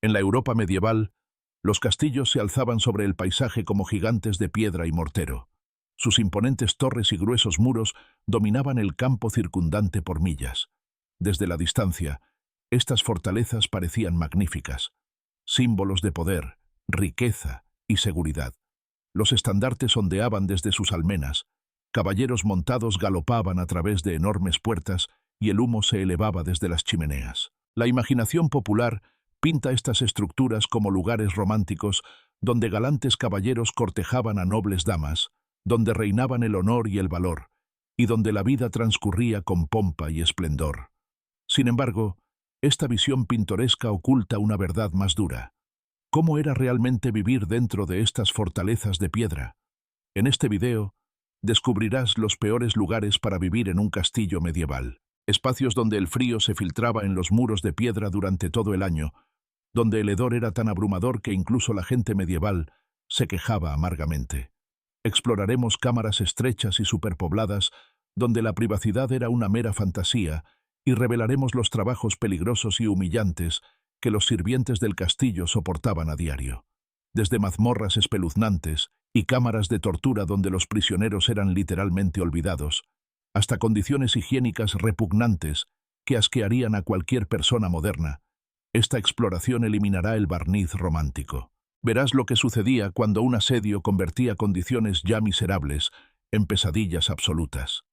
En la Europa medieval, los castillos se alzaban sobre el paisaje como gigantes de piedra y mortero. Sus imponentes torres y gruesos muros dominaban el campo circundante por millas. Desde la distancia, estas fortalezas parecían magníficas, símbolos de poder, riqueza y seguridad. Los estandartes ondeaban desde sus almenas, caballeros montados galopaban a través de enormes puertas y el humo se elevaba desde las chimeneas. La imaginación popular pinta estas estructuras como lugares románticos donde galantes caballeros cortejaban a nobles damas, donde reinaban el honor y el valor, y donde la vida transcurría con pompa y esplendor. Sin embargo, esta visión pintoresca oculta una verdad más dura. ¿Cómo era realmente vivir dentro de estas fortalezas de piedra? En este video, descubrirás los peores lugares para vivir en un castillo medieval. Espacios donde el frío se filtraba en los muros de piedra durante todo el año, donde el hedor era tan abrumador que incluso la gente medieval se quejaba amargamente. Exploraremos cámaras estrechas y superpobladas, donde la privacidad era una mera fantasía, y revelaremos los trabajos peligrosos y humillantes que los sirvientes del castillo soportaban a diario. Desde mazmorras espeluznantes y cámaras de tortura donde los prisioneros eran literalmente olvidados, hasta condiciones higiénicas repugnantes que asquearían a cualquier persona moderna, esta exploración eliminará el barniz romántico. Verás lo que sucedía cuando un asedio convertía condiciones ya miserables en pesadillas absolutas.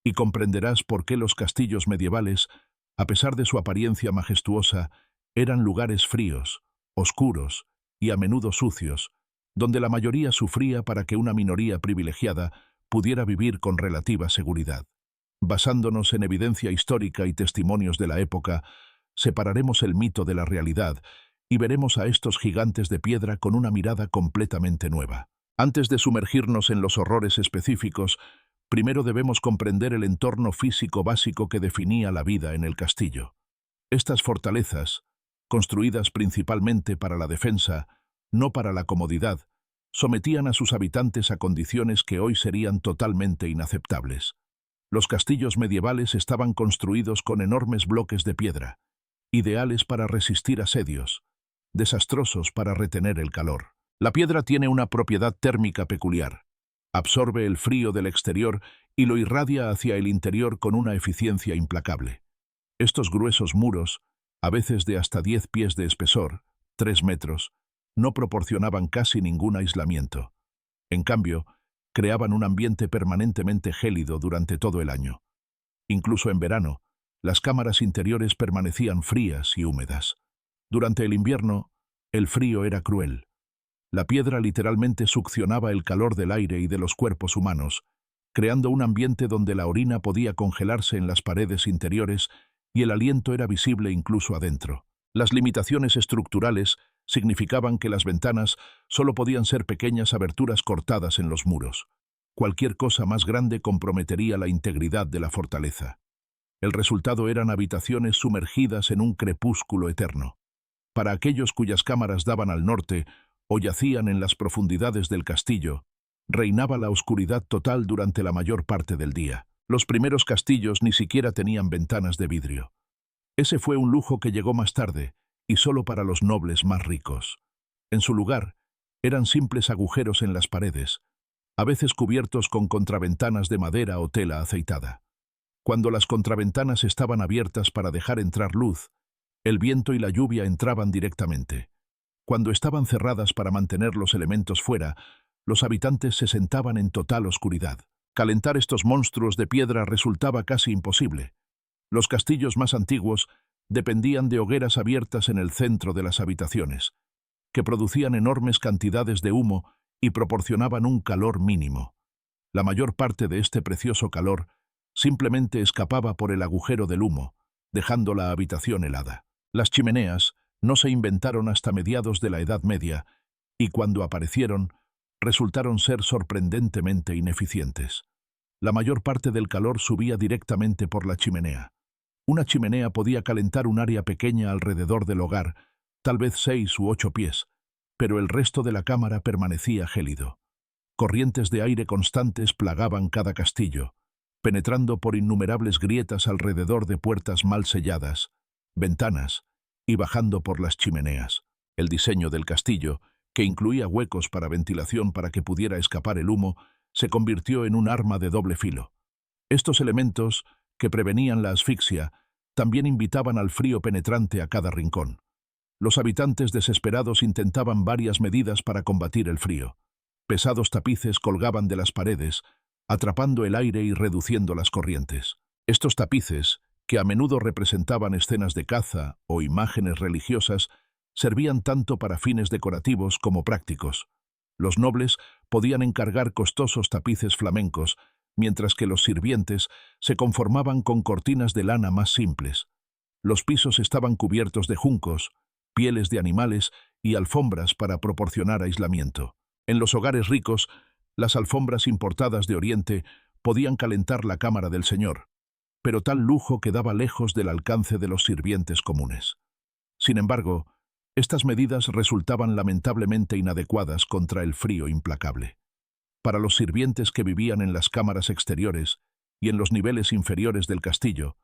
Y comprenderás por qué los castillos medievales, a pesar de su apariencia majestuosa, eran lugares fríos, oscuros y a menudo sucios, donde la mayoría sufría para que una minoría privilegiada pudiera vivir con relativa seguridad. Basándonos en evidencia histórica y testimonios de la época, separaremos el mito de la realidad y veremos a estos gigantes de piedra con una mirada completamente nueva. Antes de sumergirnos en los horrores específicos, primero debemos comprender el entorno físico básico que definía la vida en el castillo. Estas fortalezas, construidas principalmente para la defensa, no para la comodidad, sometían a sus habitantes a condiciones que hoy serían totalmente inaceptables. Los castillos medievales estaban construidos con enormes bloques de piedra, ideales para resistir asedios, desastrosos para retener el calor. La piedra tiene una propiedad térmica peculiar. Absorbe el frío del exterior y lo irradia hacia el interior con una eficiencia implacable. Estos gruesos muros, a veces de hasta 10 pies de espesor, 3 metros, no proporcionaban casi ningún aislamiento. En cambio, creaban un ambiente permanentemente gélido durante todo el año. Incluso en verano, las cámaras interiores permanecían frías y húmedas. Durante el invierno, el frío era cruel. La piedra literalmente succionaba el calor del aire y de los cuerpos humanos, creando un ambiente donde la orina podía congelarse en las paredes interiores y el aliento era visible incluso adentro. Las limitaciones estructurales significaban que las ventanas solo podían ser pequeñas aberturas cortadas en los muros. Cualquier cosa más grande comprometería la integridad de la fortaleza. El resultado eran habitaciones sumergidas en un crepúsculo eterno. Para aquellos cuyas cámaras daban al norte o yacían en las profundidades del castillo, reinaba la oscuridad total durante la mayor parte del día. Los primeros castillos ni siquiera tenían ventanas de vidrio. Ese fue un lujo que llegó más tarde, y solo para los nobles más ricos. En su lugar, eran simples agujeros en las paredes, a veces cubiertos con contraventanas de madera o tela aceitada. Cuando las contraventanas estaban abiertas para dejar entrar luz, el viento y la lluvia entraban directamente. Cuando estaban cerradas para mantener los elementos fuera, los habitantes se sentaban en total oscuridad. Calentar estos monstruos de piedra resultaba casi imposible. Los castillos más antiguos dependían de hogueras abiertas en el centro de las habitaciones, que producían enormes cantidades de humo y proporcionaban un calor mínimo. La mayor parte de este precioso calor simplemente escapaba por el agujero del humo, dejando la habitación helada. Las chimeneas no se inventaron hasta mediados de la Edad Media, y cuando aparecieron, resultaron ser sorprendentemente ineficientes. La mayor parte del calor subía directamente por la chimenea. Una chimenea podía calentar un área pequeña alrededor del hogar, tal vez 6 u 8 pies, pero el resto de la cámara permanecía gélido. Corrientes de aire constantes plagaban cada castillo, penetrando por innumerables grietas alrededor de puertas mal selladas, ventanas y bajando por las chimeneas. El diseño del castillo, que incluía huecos para ventilación para que pudiera escapar el humo, se convirtió en un arma de doble filo. Estos elementos, que prevenían la asfixia, también invitaban al frío penetrante a cada rincón. Los habitantes desesperados intentaban varias medidas para combatir el frío. Pesados tapices colgaban de las paredes, atrapando el aire y reduciendo las corrientes. Estos tapices, que a menudo representaban escenas de caza o imágenes religiosas, servían tanto para fines decorativos como prácticos. Los nobles podían encargar costosos tapices flamencos, mientras que los sirvientes se conformaban con cortinas de lana más simples. Los pisos estaban cubiertos de juncos, pieles de animales y alfombras para proporcionar aislamiento. En los hogares ricos, las alfombras importadas de Oriente podían calentar la cámara del señor, pero tal lujo quedaba lejos del alcance de los sirvientes comunes. Sin embargo, estas medidas resultaban lamentablemente inadecuadas contra el frío implacable. Para los sirvientes que vivían en las cámaras exteriores y en los niveles inferiores del castillo,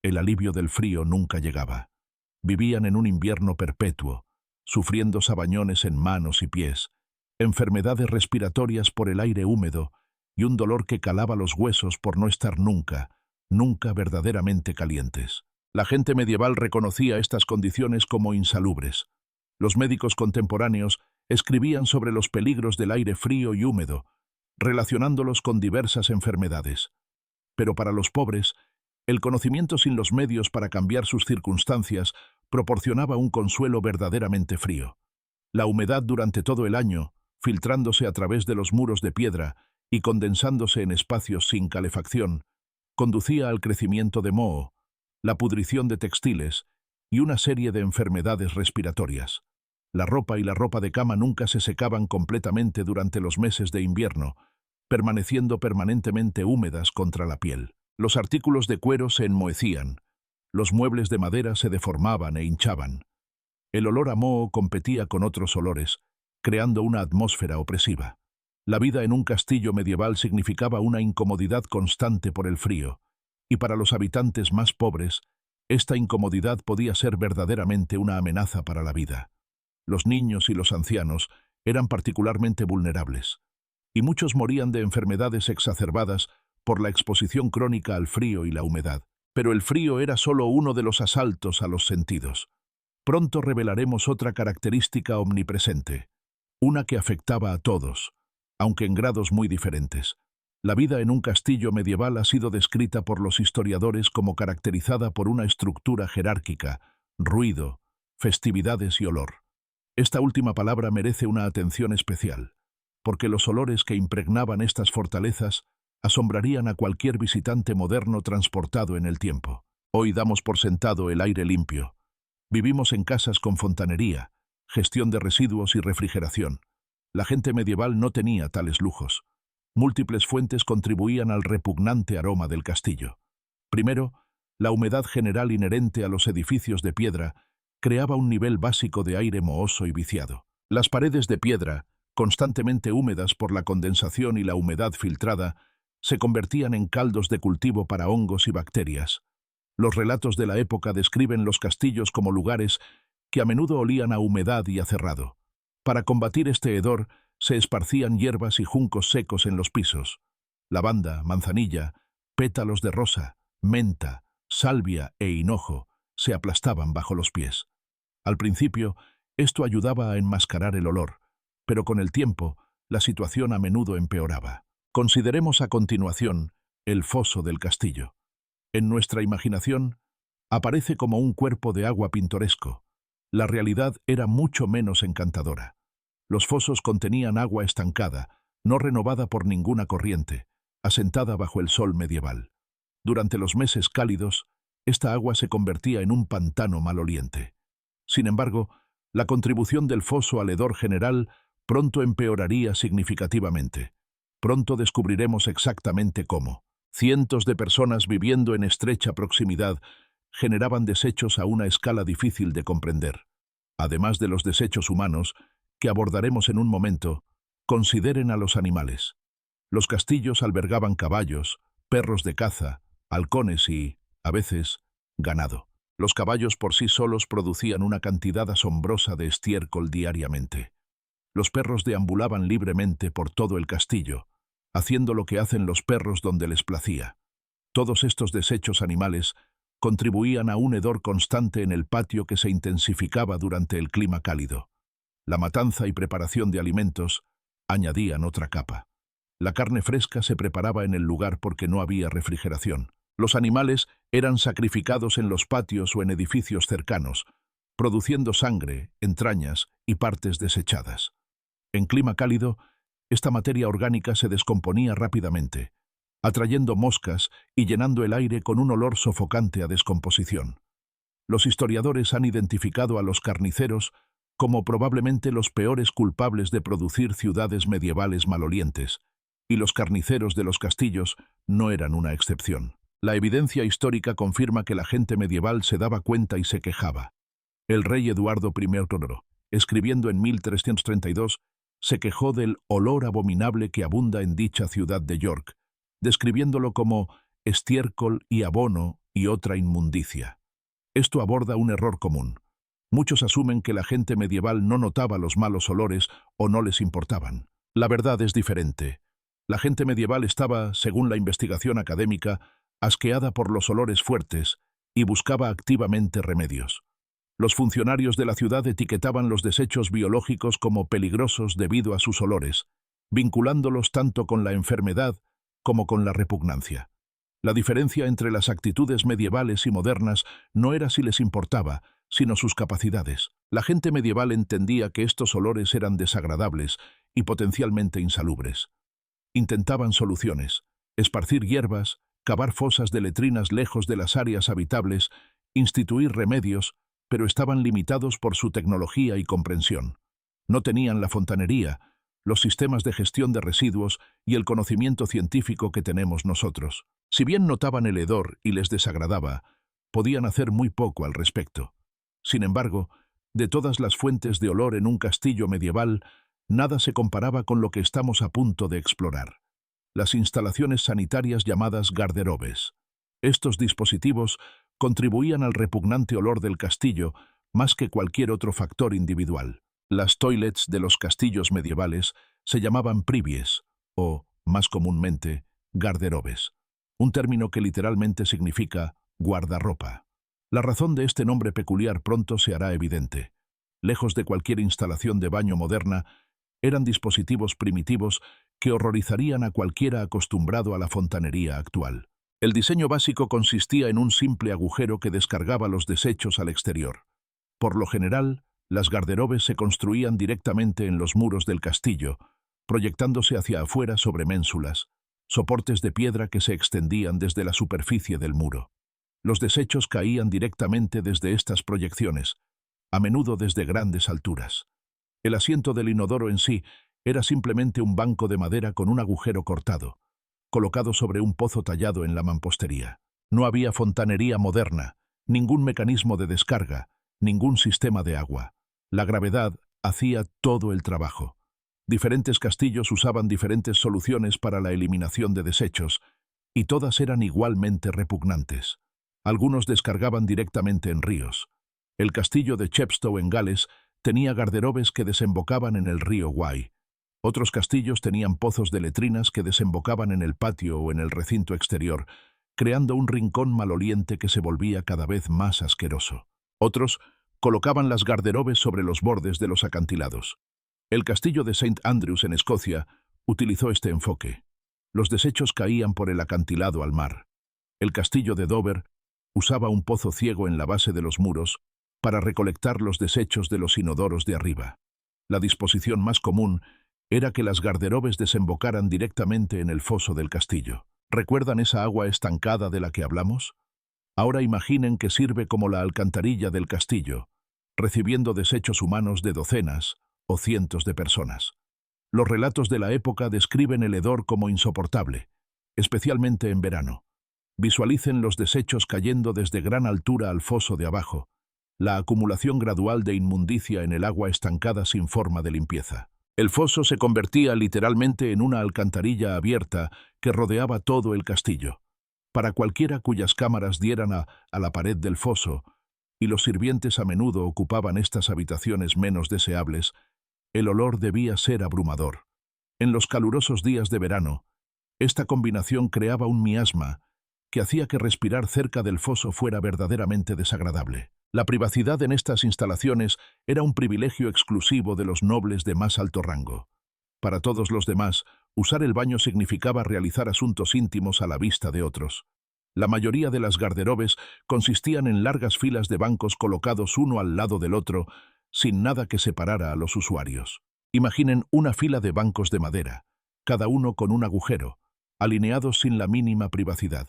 el alivio del frío nunca llegaba. Vivían en un invierno perpetuo, sufriendo sabañones en manos y pies, enfermedades respiratorias por el aire húmedo y un dolor que calaba los huesos por no estar nunca verdaderamente calientes. La gente medieval reconocía estas condiciones como insalubres. Los médicos contemporáneos escribían sobre los peligros del aire frío y húmedo, relacionándolos con diversas enfermedades. Pero para los pobres, el conocimiento sin los medios para cambiar sus circunstancias proporcionaba un consuelo verdaderamente frío. La humedad durante todo el año, filtrándose a través de los muros de piedra y condensándose en espacios sin calefacción, conducía al crecimiento de moho, la pudrición de textiles y una serie de enfermedades respiratorias. La ropa y la ropa de cama nunca se secaban completamente durante los meses de invierno, permaneciendo permanentemente húmedas contra la piel. Los artículos de cuero se enmohecían, los muebles de madera se deformaban e hinchaban. El olor a moho competía con otros olores, creando una atmósfera opresiva. La vida en un castillo medieval significaba una incomodidad constante por el frío, y para los habitantes más pobres, esta incomodidad podía ser verdaderamente una amenaza para la vida. Los niños y los ancianos eran particularmente vulnerables, y muchos morían de enfermedades exacerbadas por la exposición crónica al frío y la humedad. Pero el frío era solo uno de los asaltos a los sentidos. Pronto revelaremos otra característica omnipresente, una que afectaba a todos, aunque en grados muy diferentes. La vida en un castillo medieval ha sido descrita por los historiadores como caracterizada por una estructura jerárquica, ruido, festividades y olor. Esta última palabra merece una atención especial, porque los olores que impregnaban estas fortalezas asombrarían a cualquier visitante moderno transportado en el tiempo. Hoy damos por sentado el aire limpio. Vivimos en casas con fontanería, gestión de residuos y refrigeración. La gente medieval no tenía tales lujos. Múltiples fuentes contribuían al repugnante aroma del castillo. Primero, la humedad general inherente a los edificios de piedra creaba un nivel básico de aire mohoso y viciado. Las paredes de piedra, constantemente húmedas por la condensación y la humedad filtrada, se convertían en caldos de cultivo para hongos y bacterias. Los relatos de la época describen los castillos como lugares que a menudo olían a humedad y a cerrado. Para combatir este hedor, se esparcían hierbas y juncos secos en los pisos. Lavanda, manzanilla, pétalos de rosa, menta, salvia e hinojo se aplastaban bajo los pies. Al principio, esto ayudaba a enmascarar el olor, pero con el tiempo, la situación a menudo empeoraba. Consideremos a continuación el foso del castillo. En nuestra imaginación, aparece como un cuerpo de agua pintoresco. La realidad era mucho menos encantadora. Los fosos contenían agua estancada, no renovada por ninguna corriente, asentada bajo el sol medieval. Durante los meses cálidos, esta agua se convertía en un pantano maloliente. Sin embargo, la contribución del foso al hedor general pronto empeoraría significativamente. Pronto descubriremos exactamente cómo. Cientos de personas viviendo en estrecha proximidad generaban desechos a una escala difícil de comprender. Además de los desechos humanos, que abordaremos en un momento, consideren a los animales. Los castillos albergaban caballos, perros de caza, halcones y, a veces, ganado. Los caballos por sí solos producían una cantidad asombrosa de estiércol diariamente. Los perros deambulaban libremente por todo el castillo, haciendo lo que hacen los perros donde les placía. Todos estos desechos animales contribuían a un hedor constante en el patio que se intensificaba durante el clima cálido. La matanza y preparación de alimentos añadían otra capa. La carne fresca se preparaba en el lugar porque no había refrigeración. Los animales eran sacrificados en los patios o en edificios cercanos, produciendo sangre, entrañas y partes desechadas. En clima cálido, esta materia orgánica se descomponía rápidamente, atrayendo moscas y llenando el aire con un olor sofocante a descomposición. Los historiadores han identificado a los carniceros como probablemente los peores culpables de producir ciudades medievales malolientes, y los carniceros de los castillos no eran una excepción. La evidencia histórica confirma que la gente medieval se daba cuenta y se quejaba. El rey Eduardo I, escribiendo en 1332, se quejó del olor abominable que abunda en dicha ciudad de York, describiéndolo como estiércol y abono y otra inmundicia. Esto aborda un error común. Muchos asumen que la gente medieval no notaba los malos olores o no les importaban. La verdad es diferente. La gente medieval estaba, según la investigación académica, asqueada por los olores fuertes y buscaba activamente remedios. Los funcionarios de la ciudad etiquetaban los desechos biológicos como peligrosos debido a sus olores, vinculándolos tanto con la enfermedad como con la repugnancia. La diferencia entre las actitudes medievales y modernas no era si les importaba, sino sus capacidades. La gente medieval entendía que estos olores eran desagradables y potencialmente insalubres. Intentaban soluciones: esparcir hierbas, cavar fosas de letrinas lejos de las áreas habitables, instituir remedios, pero estaban limitados por su tecnología y comprensión. No tenían la fontanería, los sistemas de gestión de residuos y el conocimiento científico que tenemos nosotros. Si bien notaban el hedor y les desagradaba, podían hacer muy poco al respecto. Sin embargo, de todas las fuentes de olor en un castillo medieval, nada se comparaba con lo que estamos a punto de explorar: las instalaciones sanitarias llamadas garderobes. Estos dispositivos contribuían al repugnante olor del castillo más que cualquier otro factor individual. Las toilets de los castillos medievales se llamaban privies, o, más comúnmente, garderobes, un término que literalmente significa guardarropa. La razón de este nombre peculiar pronto se hará evidente. Lejos de cualquier instalación de baño moderna, eran dispositivos primitivos que horrorizarían a cualquiera acostumbrado a la fontanería actual. El diseño básico consistía en un simple agujero que descargaba los desechos al exterior. Por lo general, las garderobes se construían directamente en los muros del castillo, proyectándose hacia afuera sobre ménsulas, soportes de piedra que se extendían desde la superficie del muro. Los desechos caían directamente desde estas proyecciones, a menudo desde grandes alturas. El asiento del inodoro en sí era simplemente un banco de madera con un agujero cortado, colocado sobre un pozo tallado en la mampostería. No había fontanería moderna, ningún mecanismo de descarga, ningún sistema de agua. La gravedad hacía todo el trabajo. Diferentes castillos usaban diferentes soluciones para la eliminación de desechos, y todas eran igualmente repugnantes. Algunos descargaban directamente en ríos. El castillo de Chepstow en Gales tenía garderobes que desembocaban en el río Wye. Otros castillos tenían pozos de letrinas que desembocaban en el patio o en el recinto exterior, creando un rincón maloliente que se volvía cada vez más asqueroso. Otros colocaban las garderobes sobre los bordes de los acantilados. El castillo de St. Andrews en Escocia utilizó este enfoque. Los desechos caían por el acantilado al mar. El castillo de Dover usaba un pozo ciego en la base de los muros para recolectar los desechos de los inodoros de arriba. La disposición más común era que las garderobes desembocaran directamente en el foso del castillo. ¿Recuerdan esa agua estancada de la que hablamos? Ahora imaginen que sirve como la alcantarilla del castillo, recibiendo desechos humanos de docenas o cientos de personas. Los relatos de la época describen el hedor como insoportable, especialmente en verano. Visualicen los desechos cayendo desde gran altura al foso de abajo, la acumulación gradual de inmundicia en el agua estancada sin forma de limpieza. El foso se convertía literalmente en una alcantarilla abierta que rodeaba todo el castillo. Para cualquiera cuyas cámaras dieran a la pared del foso, y los sirvientes a menudo ocupaban estas habitaciones menos deseables, el olor debía ser abrumador. En los calurosos días de verano, esta combinación creaba un miasma que hacía que respirar cerca del foso fuera verdaderamente desagradable. La privacidad en estas instalaciones era un privilegio exclusivo de los nobles de más alto rango. Para todos los demás, usar el baño significaba realizar asuntos íntimos a la vista de otros. La mayoría de las garderobes consistían en largas filas de bancos colocados uno al lado del otro, sin nada que separara a los usuarios. Imaginen una fila de bancos de madera, cada uno con un agujero, alineados sin la mínima privacidad.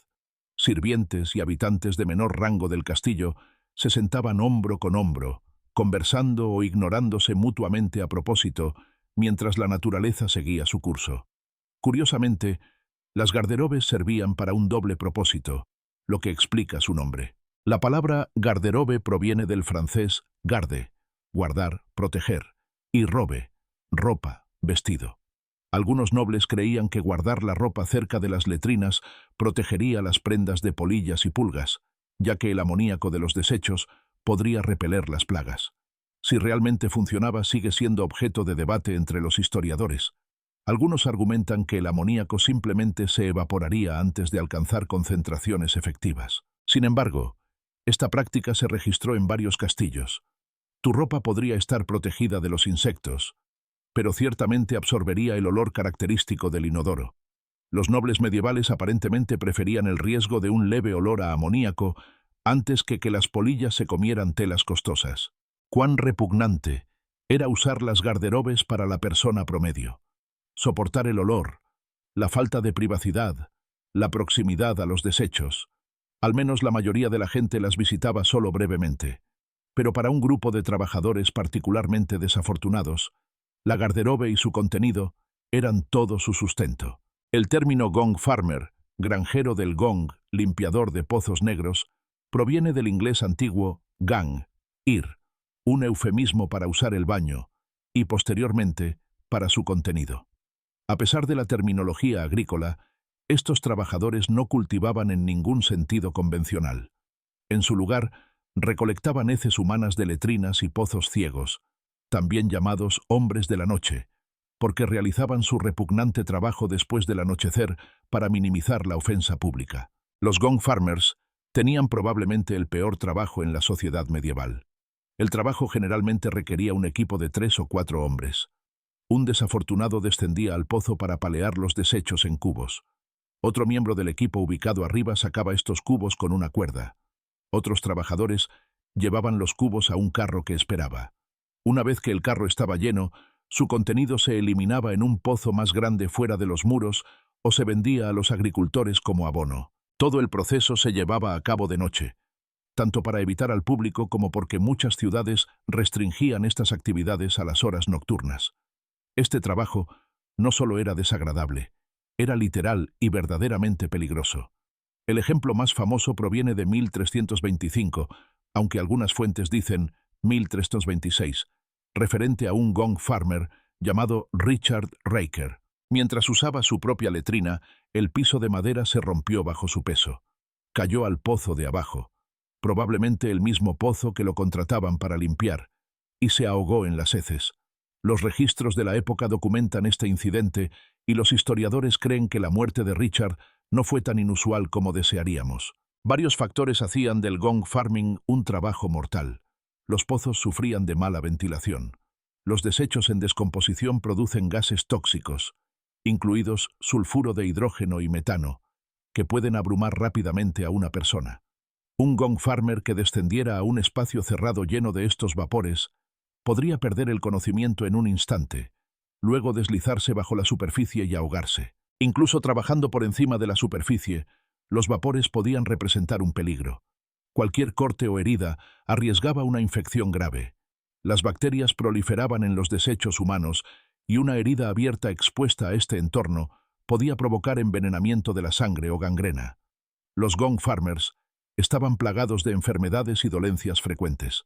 Sirvientes y habitantes de menor rango del castillo se sentaban hombro con hombro, conversando o ignorándose mutuamente a propósito, mientras la naturaleza seguía su curso. Curiosamente, las garderobes servían para un doble propósito, lo que explica su nombre. La palabra garderobe proviene del francés garde, guardar, proteger, y robe, ropa, vestido. Algunos nobles creían que guardar la ropa cerca de las letrinas protegería las prendas de polillas y pulgas, ya que el amoníaco de los desechos podría repeler las plagas. Si realmente funcionaba sigue siendo objeto de debate entre los historiadores. Algunos argumentan que el amoníaco simplemente se evaporaría antes de alcanzar concentraciones efectivas. Sin embargo, esta práctica se registró en varios castillos. Tu ropa podría estar protegida de los insectos, pero ciertamente absorbería el olor característico del inodoro. Los nobles medievales aparentemente preferían el riesgo de un leve olor a amoníaco antes que las polillas se comieran telas costosas. Cuán repugnante era usar las garderobes para la persona promedio. Soportar el olor, la falta de privacidad, la proximidad a los desechos. Al menos la mayoría de la gente las visitaba solo brevemente. Pero para un grupo de trabajadores particularmente desafortunados, la garderobe y su contenido eran todo su sustento. El término gong farmer, granjero del gong, limpiador de pozos negros, proviene del inglés antiguo gang, ir, un eufemismo para usar el baño, y posteriormente para su contenido. A pesar de la terminología agrícola, estos trabajadores no cultivaban en ningún sentido convencional. En su lugar, recolectaban heces humanas de letrinas y pozos ciegos, también llamados hombres de la noche, porque realizaban su repugnante trabajo después del anochecer para minimizar la ofensa pública. Los gong farmers tenían probablemente el peor trabajo en la sociedad medieval. El trabajo generalmente requería un equipo de 3 o 4 hombres. Un desafortunado descendía al pozo para palear los desechos en cubos. Otro miembro del equipo ubicado arriba sacaba estos cubos con una cuerda. Otros trabajadores llevaban los cubos a un carro que esperaba. Una vez que el carro estaba lleno, su contenido se eliminaba en un pozo más grande fuera de los muros o se vendía a los agricultores como abono. Todo el proceso se llevaba a cabo de noche, tanto para evitar al público como porque muchas ciudades restringían estas actividades a las horas nocturnas. Este trabajo no solo era desagradable, era literal y verdaderamente peligroso. El ejemplo más famoso proviene de 1325, aunque algunas fuentes dicen 1326, referente a un gong farmer llamado Richard Raker. Mientras usaba su propia letrina, el piso de madera se rompió bajo su peso. Cayó al pozo de abajo, probablemente el mismo pozo que lo contrataban para limpiar, y se ahogó en las heces. Los registros de la época documentan este incidente y los historiadores creen que la muerte de Richard no fue tan inusual como desearíamos. Varios factores hacían del gong farming un trabajo mortal. Los pozos sufrían de mala ventilación. Los desechos en descomposición producen gases tóxicos, incluidos sulfuro de hidrógeno y metano, que pueden abrumar rápidamente a una persona. Un gong farmer que descendiera a un espacio cerrado lleno de estos vapores podría perder el conocimiento en un instante, luego deslizarse bajo la superficie y ahogarse. Incluso trabajando por encima de la superficie, los vapores podían representar un peligro. Cualquier corte o herida arriesgaba una infección grave. Las bacterias proliferaban en los desechos humanos y una herida abierta expuesta a este entorno podía provocar envenenamiento de la sangre o gangrena. Los gong farmers estaban plagados de enfermedades y dolencias frecuentes.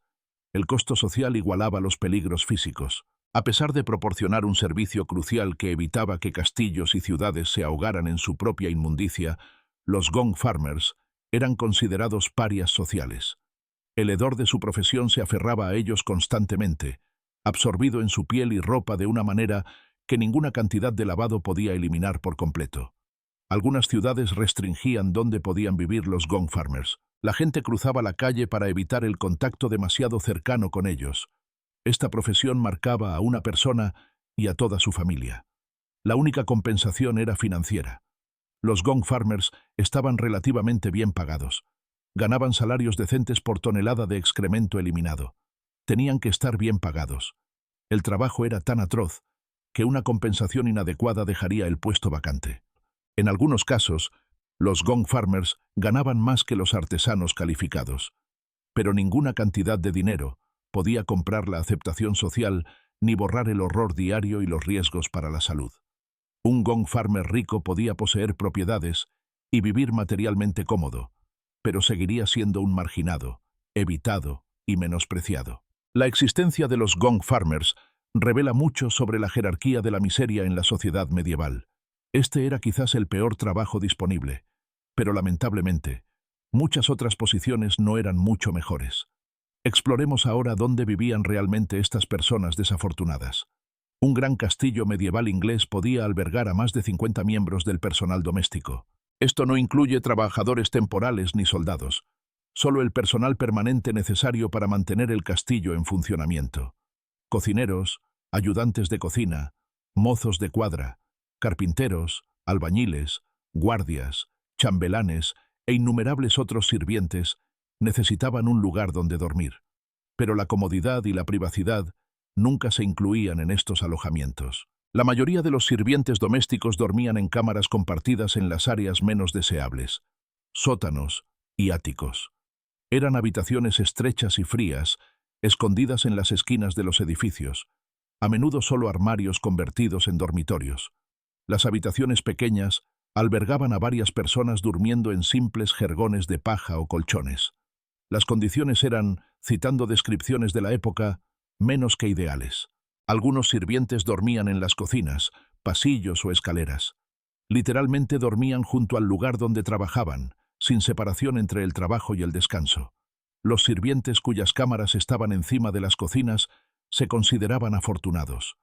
El costo social igualaba los peligros físicos. A pesar de proporcionar un servicio crucial que evitaba que castillos y ciudades se ahogaran en su propia inmundicia, los gong farmers eran considerados parias sociales. El hedor de su profesión se aferraba a ellos constantemente, absorbido en su piel y ropa de una manera que ninguna cantidad de lavado podía eliminar por completo. Algunas ciudades restringían dónde podían vivir los gong farmers. La gente cruzaba la calle para evitar el contacto demasiado cercano con ellos. Esta profesión marcaba a una persona y a toda su familia. La única compensación era financiera. Los gong farmers estaban relativamente bien pagados. Ganaban salarios decentes por tonelada de excremento eliminado. Tenían que estar bien pagados. El trabajo era tan atroz que una compensación inadecuada dejaría el puesto vacante. En algunos casos, los gong farmers ganaban más que los artesanos calificados, pero ninguna cantidad de dinero podía comprar la aceptación social ni borrar el horror diario y los riesgos para la salud. Un gong farmer rico podía poseer propiedades y vivir materialmente cómodo, pero seguiría siendo un marginado, evitado y menospreciado. La existencia de los gong farmers revela mucho sobre la jerarquía de la miseria en la sociedad medieval. Este era quizás el peor trabajo disponible, pero lamentablemente, muchas otras posiciones no eran mucho mejores. Exploremos ahora dónde vivían realmente estas personas desafortunadas. Un gran castillo medieval inglés podía albergar a más de 50 miembros del personal doméstico. Esto no incluye trabajadores temporales ni soldados, solo el personal permanente necesario para mantener el castillo en funcionamiento. Cocineros, ayudantes de cocina, mozos de cuadra, carpinteros, albañiles, guardias, chambelanes e innumerables otros sirvientes necesitaban un lugar donde dormir. Pero la comodidad y la privacidad nunca se incluían en estos alojamientos. La mayoría de los sirvientes domésticos dormían en cámaras compartidas en las áreas menos deseables, sótanos y áticos. Eran habitaciones estrechas y frías, escondidas en las esquinas de los edificios, a menudo solo armarios convertidos en dormitorios. Las habitaciones pequeñas albergaban a varias personas durmiendo en simples jergones de paja o colchones. Las condiciones eran, citando descripciones de la época, menos que ideales. Algunos sirvientes dormían en las cocinas, pasillos o escaleras. Literalmente dormían junto al lugar donde trabajaban, sin separación entre el trabajo y el descanso. Los sirvientes cuyas cámaras estaban encima de las cocinas se consideraban afortunados.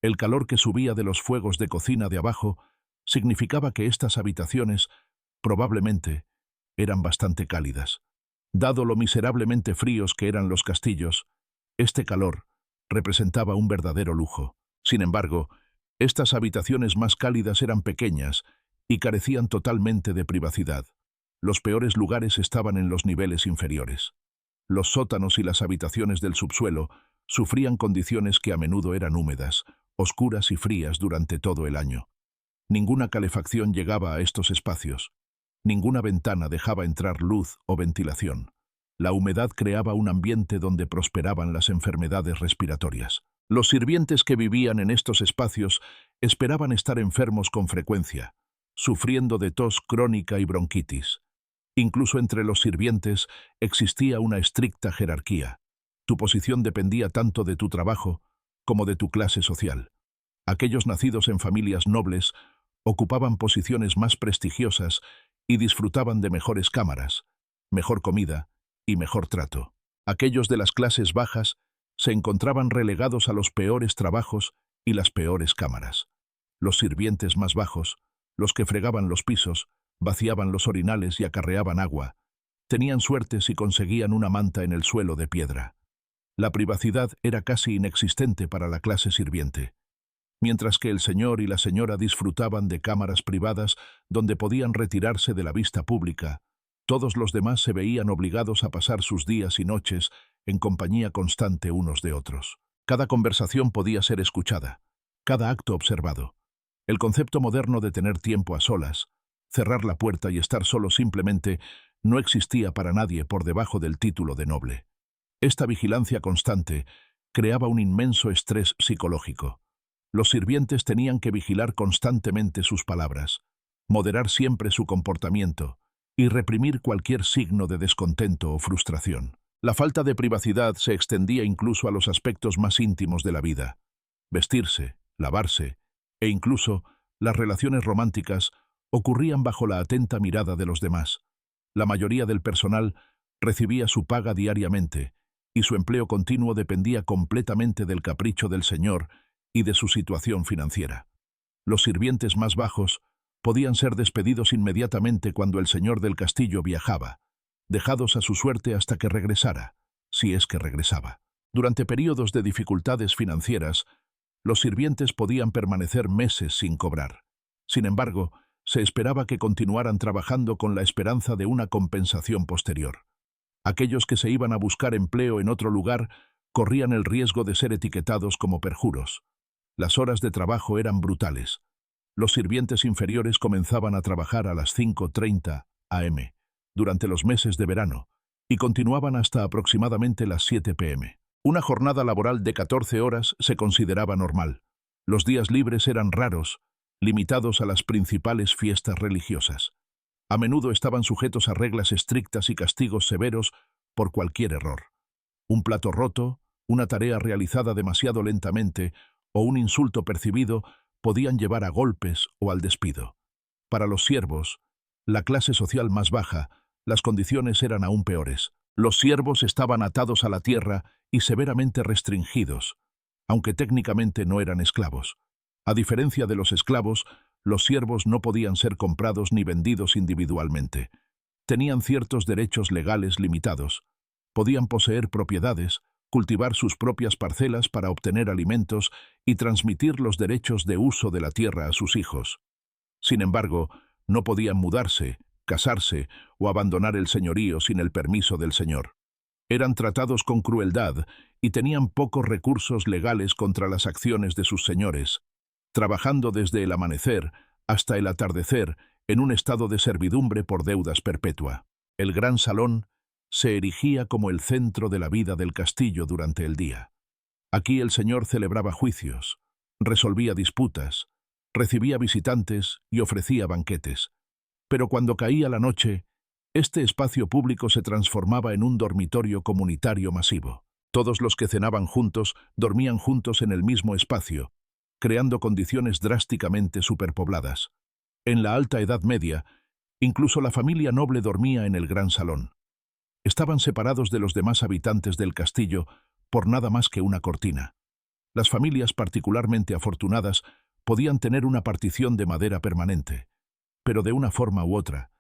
El calor que subía de los fuegos de cocina de abajo significaba que estas habitaciones, probablemente, eran bastante cálidas. Dado lo miserablemente fríos que eran los castillos, este calor representaba un verdadero lujo. Sin embargo, estas habitaciones más cálidas eran pequeñas y carecían totalmente de privacidad. Los peores lugares estaban en los niveles inferiores. Los sótanos y las habitaciones del subsuelo sufrían condiciones que a menudo eran húmedas, oscuras y frías durante todo el año. Ninguna calefacción llegaba a estos espacios. Ninguna ventana dejaba entrar luz o ventilación. La humedad creaba un ambiente donde prosperaban las enfermedades respiratorias. Los sirvientes que vivían en estos espacios esperaban estar enfermos con frecuencia, sufriendo de tos crónica y bronquitis. Incluso entre los sirvientes existía una estricta jerarquía. Tu posición dependía tanto de tu trabajo como de tu clase social. Aquellos nacidos en familias nobles ocupaban posiciones más prestigiosas y disfrutaban de mejores cámaras, mejor comida y mejor trato. Aquellos de las clases bajas se encontraban relegados a los peores trabajos y las peores cámaras. Los sirvientes más bajos, los que fregaban los pisos, vaciaban los orinales y acarreaban agua, tenían suerte si conseguían una manta en el suelo de piedra. La privacidad era casi inexistente para la clase sirviente. Mientras que el señor y la señora disfrutaban de cámaras privadas donde podían retirarse de la vista pública, todos los demás se veían obligados a pasar sus días y noches en compañía constante unos de otros. Cada conversación podía ser escuchada, cada acto observado. El concepto moderno de tener tiempo a solas, cerrar la puerta y estar solo simplemente, no existía para nadie por debajo del título de noble. Esta vigilancia constante creaba un inmenso estrés psicológico. Los sirvientes tenían que vigilar constantemente sus palabras, moderar siempre su comportamiento y reprimir cualquier signo de descontento o frustración. La falta de privacidad se extendía incluso a los aspectos más íntimos de la vida. Vestirse, lavarse e incluso las relaciones románticas ocurrían bajo la atenta mirada de los demás. La mayoría del personal Recibía su paga diariamente, y su empleo continuo dependía completamente del capricho del señor y de su situación financiera. Los sirvientes más bajos podían ser despedidos inmediatamente cuando el señor del castillo viajaba, dejados a su suerte hasta que regresara, si es que regresaba. Durante períodos de dificultades financieras, los sirvientes podían permanecer meses sin cobrar. Sin embargo, se esperaba que continuaran trabajando con la esperanza de una compensación posterior. Aquellos que se iban a buscar empleo en otro lugar corrían el riesgo de ser etiquetados como perjuros. Las horas de trabajo eran brutales. Los sirvientes inferiores comenzaban a trabajar a las 5:30 am durante los meses de verano y continuaban hasta aproximadamente las 7 p.m. Una jornada laboral de 14 horas se consideraba normal. Los días libres eran raros, limitados a las principales fiestas religiosas. A menudo estaban sujetos a reglas estrictas y castigos severos por cualquier error. Un plato roto, una tarea realizada demasiado lentamente o un insulto percibido podían llevar a golpes o al despido. Para los siervos, la clase social más baja, las condiciones eran aún peores. Los siervos estaban atados a la tierra y severamente restringidos, aunque técnicamente no eran esclavos. A diferencia de los esclavos, los siervos no podían ser comprados ni vendidos individualmente. Tenían ciertos derechos legales limitados. Podían poseer propiedades, cultivar sus propias parcelas para obtener alimentos y transmitir los derechos de uso de la tierra a sus hijos. Sin embargo, no podían mudarse, casarse o abandonar el señorío sin el permiso del señor. Eran tratados con crueldad y tenían pocos recursos legales contra las acciones de sus señores, trabajando desde el amanecer hasta el atardecer en un estado de servidumbre por deudas perpetua. El gran salón se erigía como el centro de la vida del castillo durante el día. Aquí el señor celebraba juicios, resolvía disputas, recibía visitantes y ofrecía banquetes. Pero cuando caía la noche, este espacio público se transformaba en un dormitorio comunitario masivo. Todos los que cenaban juntos dormían juntos en el mismo espacio, creando condiciones drásticamente superpobladas. En la Alta Edad Media, incluso la familia noble dormía en el gran salón. Estaban separados de los demás habitantes del castillo por nada más que una cortina. Las familias particularmente afortunadas podían tener una partición de madera permanente, pero de una forma u otra,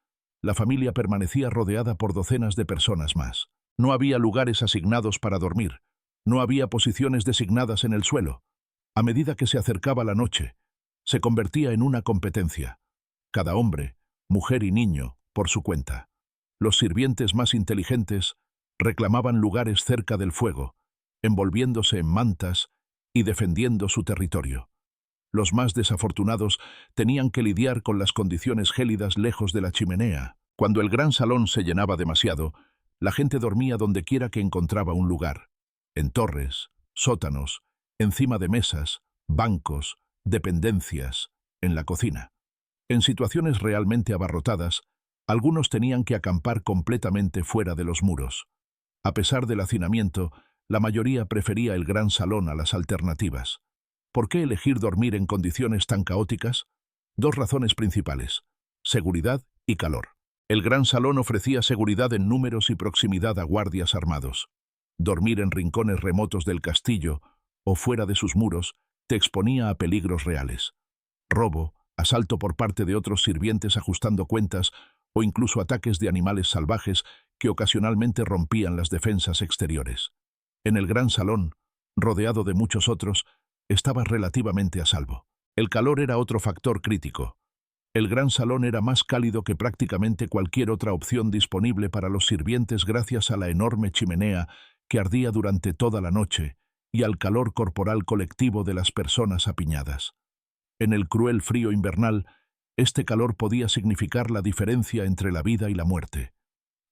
la familia permanecía rodeada por docenas de personas más. No había lugares asignados para dormir, no había posiciones designadas en el suelo. A medida que se acercaba la noche, se convertía en una competencia. Cada hombre, mujer y niño, por su cuenta. Los sirvientes más inteligentes reclamaban lugares cerca del fuego, envolviéndose en mantas y defendiendo su territorio. Los más desafortunados tenían que lidiar con las condiciones gélidas lejos de la chimenea. Cuando el gran salón se llenaba demasiado, la gente dormía donde quiera que encontraba un lugar, en torres, sótanos, encima de mesas, bancos, dependencias, en la cocina. En situaciones realmente abarrotadas, algunos tenían que acampar completamente fuera de los muros. A pesar del hacinamiento, la mayoría prefería el gran salón a las alternativas. ¿Por qué elegir dormir en condiciones tan caóticas? Dos razones principales: seguridad y calor. El gran salón ofrecía seguridad en números y proximidad a guardias armados. Dormir en rincones remotos del castillo o fuera de sus muros te exponía a peligros reales. Robo, asalto por parte de otros sirvientes ajustando cuentas o incluso ataques de animales salvajes que ocasionalmente rompían las defensas exteriores. En el gran salón, rodeado de muchos otros, estaba relativamente a salvo. El calor era otro factor crítico. El gran salón era más cálido que prácticamente cualquier otra opción disponible para los sirvientes gracias a la enorme chimenea que ardía durante toda la noche y al calor corporal colectivo de las personas apiñadas. En el cruel frío invernal, este calor podía significar la diferencia entre la vida y la muerte.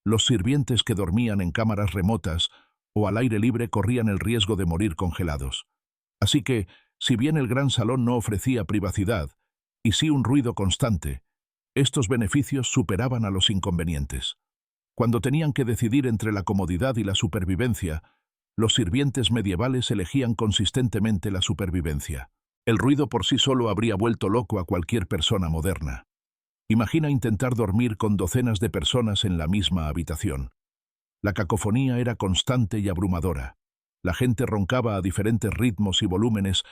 Los sirvientes que dormían en cámaras remotas o al aire libre corrían el riesgo de morir congelados. Así que, si bien el gran salón no ofrecía privacidad, y sí un ruido constante, estos beneficios superaban a los inconvenientes. Cuando tenían que decidir entre la comodidad y la supervivencia, los sirvientes medievales elegían consistentemente la supervivencia. El ruido por sí solo habría vuelto loco a cualquier persona moderna. Imagina intentar dormir con docenas de personas en la misma habitación. La cacofonía era constante y abrumadora. La gente roncaba a diferentes ritmos y volúmenes,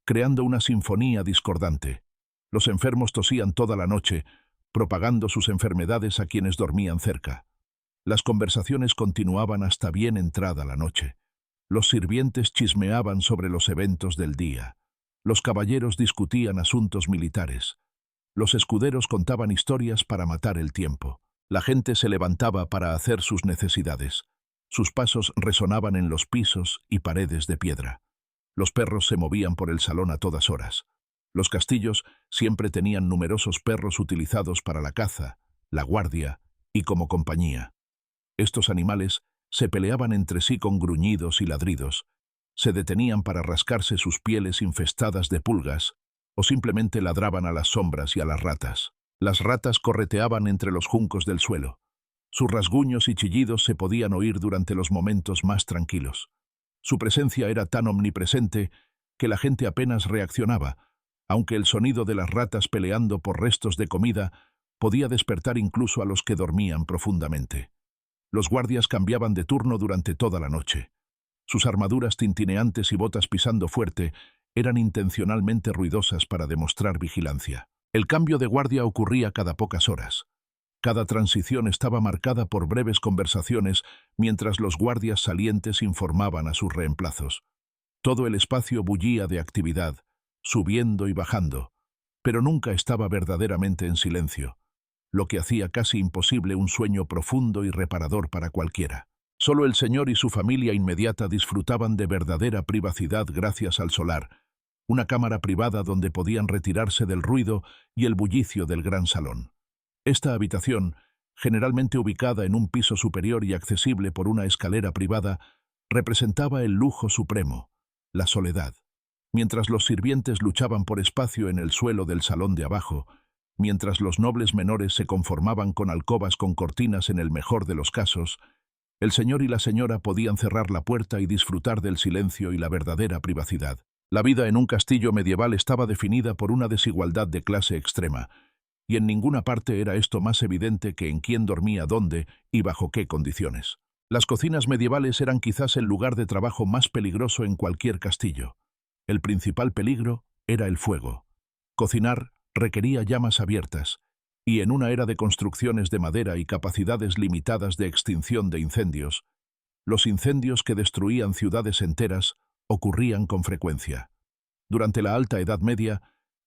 creando una sinfonía discordante. Los enfermos tosían toda la noche, propagando sus enfermedades a quienes dormían cerca. Las conversaciones continuaban hasta bien entrada la noche. Los sirvientes chismeaban sobre los eventos del día. Los caballeros discutían asuntos militares. Los escuderos contaban historias para matar el tiempo. La gente se levantaba para hacer sus necesidades. Sus pasos resonaban en los pisos y paredes de piedra. Los perros se movían por el salón a todas horas. Los castillos siempre tenían numerosos perros utilizados para la caza, la guardia y como compañía. Estos animales se peleaban entre sí con gruñidos y ladridos, se detenían para rascarse sus pieles infestadas de pulgas o simplemente ladraban a las sombras y a las ratas. Las ratas correteaban entre los juncos del suelo. Sus rasguños y chillidos se podían oír durante los momentos más tranquilos. Su presencia era tan omnipresente que la gente apenas reaccionaba, aunque el sonido de las ratas peleando por restos de comida podía despertar incluso a los que dormían profundamente. Los guardias cambiaban de turno durante toda la noche. Sus armaduras tintineantes y botas pisando fuerte eran intencionalmente ruidosas para demostrar vigilancia. El cambio de guardia ocurría cada pocas horas. Cada transición estaba marcada por breves conversaciones mientras los guardias salientes informaban a sus reemplazos. Todo el espacio bullía de actividad, subiendo y bajando, pero nunca estaba verdaderamente en silencio, lo que hacía casi imposible un sueño profundo y reparador para cualquiera. Solo el señor y su familia inmediata disfrutaban de verdadera privacidad gracias al solar, una cámara privada donde podían retirarse del ruido y el bullicio del gran salón. Esta habitación, generalmente ubicada en un piso superior y accesible por una escalera privada, representaba el lujo supremo, la soledad. Mientras los sirvientes luchaban por espacio en el suelo del salón de abajo, mientras los nobles menores se conformaban con alcobas con cortinas en el mejor de los casos, el señor y la señora podían cerrar la puerta y disfrutar del silencio y la verdadera privacidad. La vida en un castillo medieval estaba definida por una desigualdad de clase extrema, y en ninguna parte era esto más evidente que en quién dormía dónde y bajo qué condiciones. Las cocinas medievales eran quizás el lugar de trabajo más peligroso en cualquier castillo. El principal peligro era el fuego. Cocinar requería llamas abiertas, y en una era de construcciones de madera y capacidades limitadas de extinción de incendios, los incendios que destruían ciudades enteras ocurrían con frecuencia. Durante la Alta Edad Media,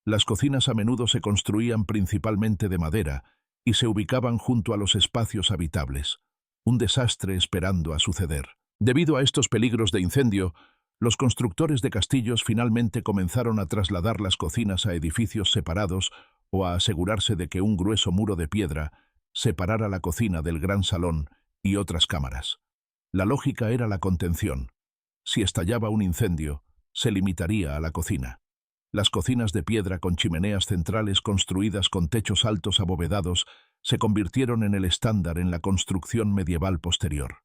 las cocinas a menudo se construían principalmente de madera y se ubicaban junto a los espacios habitables, un desastre esperando a suceder. Debido a estos peligros de incendio, los constructores de castillos finalmente comenzaron a trasladar las cocinas a edificios separados o a asegurarse de que un grueso muro de piedra separara la cocina del gran salón y otras cámaras. La lógica era la contención. Si estallaba un incendio, se limitaría a la cocina. Las cocinas de piedra con chimeneas centrales construidas con techos altos abovedados se convirtieron en el estándar en la construcción medieval posterior.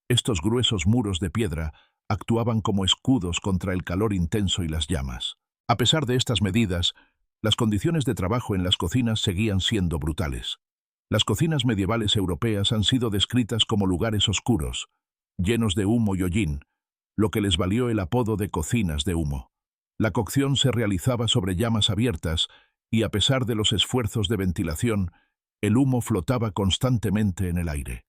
Estos gruesos muros de piedra actuaban como escudos contra el calor intenso y las llamas. A pesar de estas medidas, las condiciones de trabajo en las cocinas seguían siendo brutales. Las cocinas medievales europeas han sido descritas como lugares oscuros, llenos de humo y hollín, lo que les valió el apodo de cocinas de humo. La cocción se realizaba sobre llamas abiertas y, a pesar de los esfuerzos de ventilación, el humo flotaba constantemente en el aire.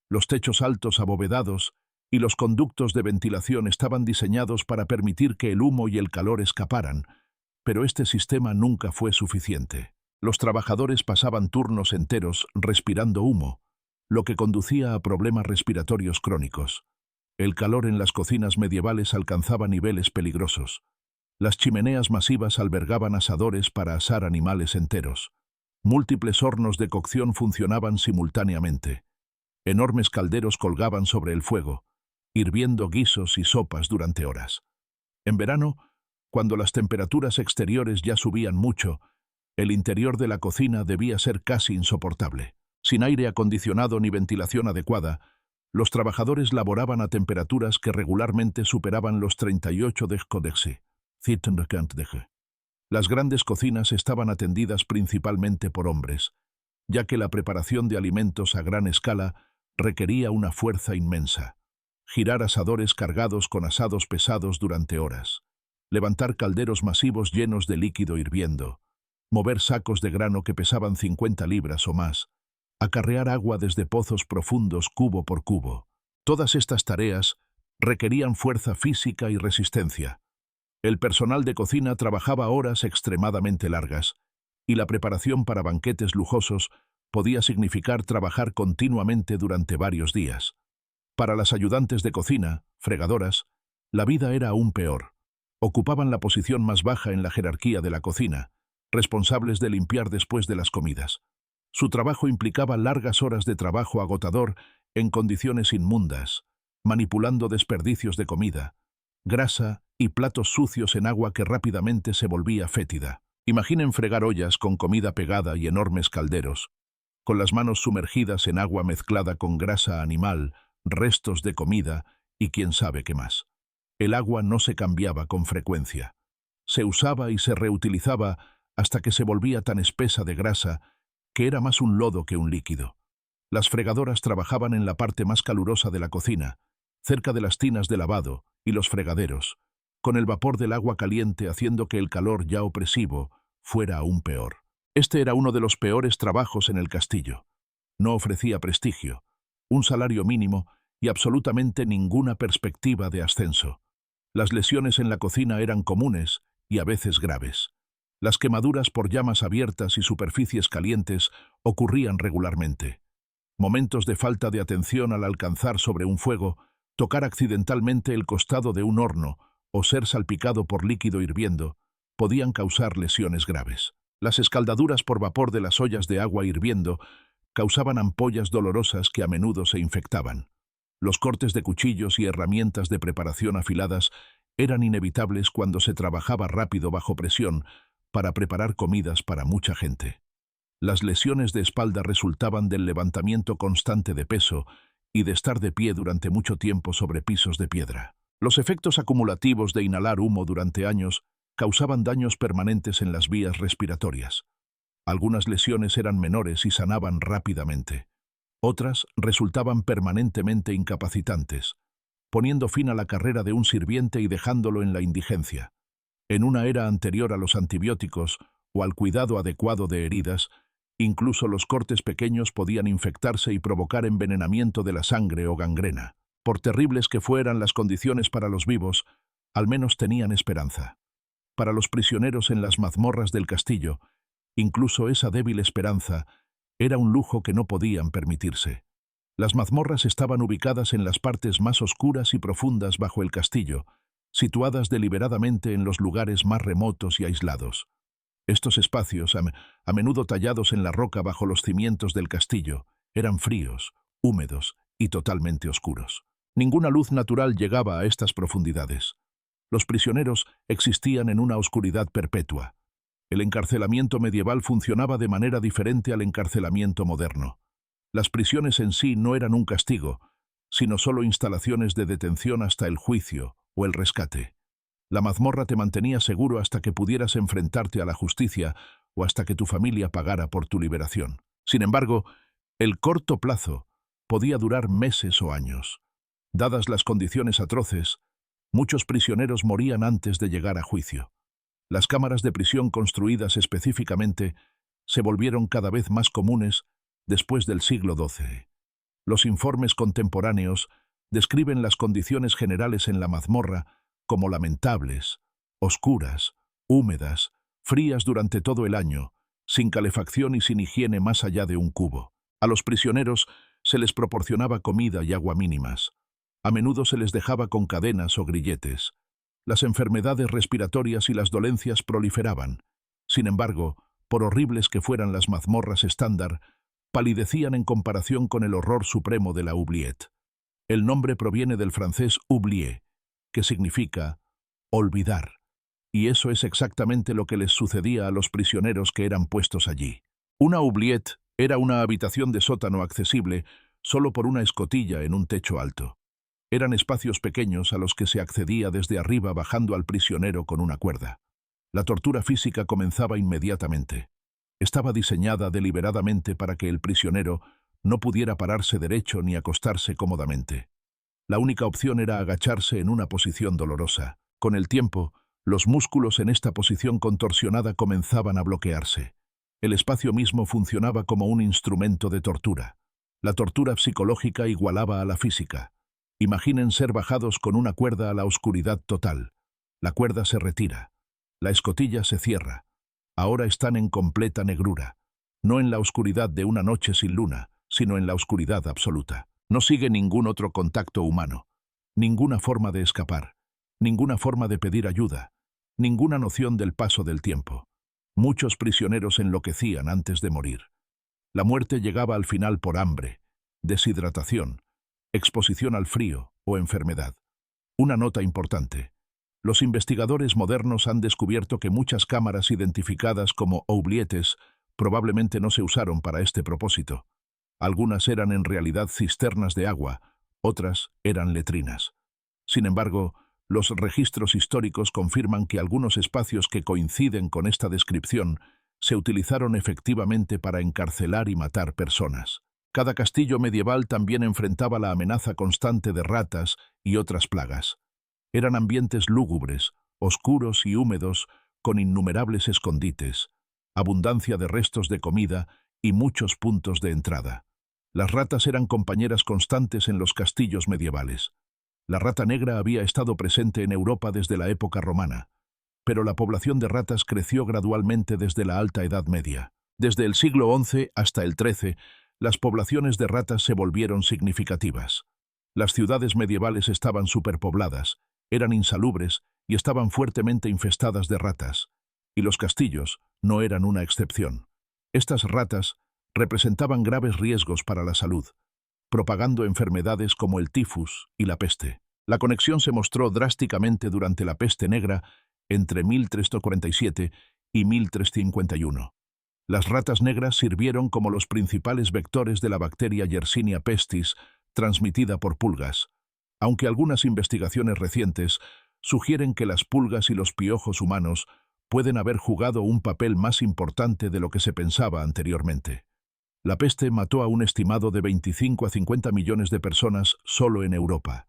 Los techos altos abovedados y los conductos de ventilación estaban diseñados para permitir que el humo y el calor escaparan, pero este sistema nunca fue suficiente. Los trabajadores pasaban turnos enteros respirando humo, lo que conducía a problemas respiratorios crónicos. El calor en las cocinas medievales alcanzaba niveles peligrosos. Las chimeneas masivas albergaban asadores para asar animales enteros. Múltiples hornos de cocción funcionaban simultáneamente. Enormes calderos colgaban sobre el fuego, hirviendo guisos y sopas durante horas. En verano, cuando las temperaturas exteriores ya subían mucho, el interior de la cocina debía ser casi insoportable. Sin aire acondicionado ni ventilación adecuada, los trabajadores laboraban a temperaturas que regularmente superaban los 38 °C. Las grandes cocinas estaban atendidas principalmente por hombres, ya que la preparación de alimentos a gran escala requería una fuerza inmensa. Girar asadores cargados con asados pesados durante horas, levantar calderos masivos llenos de líquido hirviendo, mover sacos de grano que pesaban 50 libras o más, acarrear agua desde pozos profundos cubo por cubo. Todas estas tareas requerían fuerza física y resistencia. El personal de cocina trabajaba horas extremadamente largas, y la preparación para banquetes lujosos podía significar trabajar continuamente durante varios días. Para las ayudantes de cocina, fregadoras, la vida era aún peor. Ocupaban la posición más baja en la jerarquía de la cocina, responsables de limpiar después de las comidas. Su trabajo implicaba largas horas de trabajo agotador en condiciones inmundas, manipulando desperdicios de comida, grasa y platos sucios en agua que rápidamente se volvía fétida. Imaginen fregar ollas con comida pegada y enormes calderos, con las manos sumergidas en agua mezclada con grasa animal, restos de comida y quién sabe qué más. El agua no se cambiaba con frecuencia. Se usaba y se reutilizaba hasta que se volvía tan espesa de grasa que era más un lodo que un líquido. Las fregadoras trabajaban en la parte más calurosa de la cocina, cerca de las tinas de lavado y los fregaderos, con el vapor del agua caliente haciendo que el calor ya opresivo fuera aún peor. Este era uno de los peores trabajos en el castillo. No ofrecía prestigio, un salario mínimo y absolutamente ninguna perspectiva de ascenso. Las lesiones en la cocina eran comunes y a veces graves. Las quemaduras por llamas abiertas y superficies calientes ocurrían regularmente. Momentos de falta de atención al alcanzar sobre un fuego, tocar accidentalmente el costado de un horno o ser salpicado por líquido hirviendo podían causar lesiones graves. Las escaldaduras por vapor de las ollas de agua hirviendo causaban ampollas dolorosas que a menudo se infectaban. Los cortes de cuchillos y herramientas de preparación afiladas eran inevitables cuando se trabajaba rápido bajo presión para preparar comidas para mucha gente. Las lesiones de espalda resultaban del levantamiento constante de peso y de estar de pie durante mucho tiempo sobre pisos de piedra. Los efectos acumulativos de inhalar humo durante años causaban daños permanentes en las vías respiratorias. Algunas lesiones eran menores y sanaban rápidamente. Otras resultaban permanentemente incapacitantes, poniendo fin a la carrera de un sirviente y dejándolo en la indigencia. En una era anterior a los antibióticos o al cuidado adecuado de heridas, incluso los cortes pequeños podían infectarse y provocar envenenamiento de la sangre o gangrena. Por terribles que fueran las condiciones para los vivos, al menos tenían esperanza. Para los prisioneros en las mazmorras del castillo, incluso esa débil esperanza era un lujo que no podían permitirse. Las mazmorras estaban ubicadas en las partes más oscuras y profundas bajo el castillo, situadas deliberadamente en los lugares más remotos y aislados. Estos espacios, a menudo tallados en la roca bajo los cimientos del castillo, eran fríos, húmedos y totalmente oscuros. Ninguna luz natural llegaba a estas profundidades. Los prisioneros existían en una oscuridad perpetua. El encarcelamiento medieval funcionaba de manera diferente al encarcelamiento moderno. Las prisiones en sí no eran un castigo, sino solo instalaciones de detención hasta el juicio o el rescate. La mazmorra te mantenía seguro hasta que pudieras enfrentarte a la justicia o hasta que tu familia pagara por tu liberación. Sin embargo, el corto plazo podía durar meses o años. Dadas las condiciones atroces, muchos prisioneros morían antes de llegar a juicio. Las cámaras de prisión construidas específicamente se volvieron cada vez más comunes después del siglo XII. Los informes contemporáneos describen las condiciones generales en la mazmorra como lamentables, oscuras, húmedas, frías durante todo el año, sin calefacción y sin higiene más allá de un cubo. A los prisioneros se les proporcionaba comida y agua mínimas. A menudo se les dejaba con cadenas o grilletes. Las enfermedades respiratorias y las dolencias proliferaban. Sin embargo, por horribles que fueran las mazmorras estándar, palidecían en comparación con el horror supremo de la oubliette. El nombre proviene del francés oublier, que significa olvidar, y eso es exactamente lo que les sucedía a los prisioneros que eran puestos allí. Una oubliette era una habitación de sótano accesible solo por una escotilla en un techo alto. Eran espacios pequeños a los que se accedía desde arriba bajando al prisionero con una cuerda. La tortura física comenzaba inmediatamente. Estaba diseñada deliberadamente para que el prisionero no pudiera pararse derecho ni acostarse cómodamente. La única opción era agacharse en una posición dolorosa. Con el tiempo, los músculos en esta posición contorsionada comenzaban a bloquearse. El espacio mismo funcionaba como un instrumento de tortura. La tortura psicológica igualaba a la física. Imaginen ser bajados con una cuerda a la oscuridad total. La cuerda se retira. La escotilla se cierra. Ahora están en completa negrura. No en la oscuridad de una noche sin luna, sino en la oscuridad absoluta. No sigue ningún otro contacto humano. Ninguna forma de escapar. Ninguna forma de pedir ayuda. Ninguna noción del paso del tiempo. Muchos prisioneros enloquecían antes de morir. La muerte llegaba al final por hambre, deshidratación, exposición al frío o enfermedad. Una nota importante. Los investigadores modernos han descubierto que muchas cámaras identificadas como oubliettes probablemente no se usaron para este propósito. Algunas eran en realidad cisternas de agua, otras eran letrinas. Sin embargo, los registros históricos confirman que algunos espacios que coinciden con esta descripción se utilizaron efectivamente para encarcelar y matar personas. Cada castillo medieval también enfrentaba la amenaza constante de ratas y otras plagas. Eran ambientes lúgubres, oscuros y húmedos, con innumerables escondites, abundancia de restos de comida y muchos puntos de entrada. Las ratas eran compañeras constantes en los castillos medievales. La rata negra había estado presente en Europa desde la época romana, pero la población de ratas creció gradualmente desde la Alta Edad Media. Desde el siglo XI hasta el XIII, las poblaciones de ratas se volvieron significativas. Las ciudades medievales estaban superpobladas, eran insalubres y estaban fuertemente infestadas de ratas, y los castillos no eran una excepción. Estas ratas representaban graves riesgos para la salud, propagando enfermedades como el tifus y la peste. La conexión se mostró drásticamente durante la peste negra entre 1347 y 1351. Las ratas negras sirvieron como los principales vectores de la bacteria Yersinia pestis, transmitida por pulgas, aunque algunas investigaciones recientes sugieren que las pulgas y los piojos humanos pueden haber jugado un papel más importante de lo que se pensaba anteriormente. La peste mató a un estimado de 25 a 50 millones de personas solo en Europa,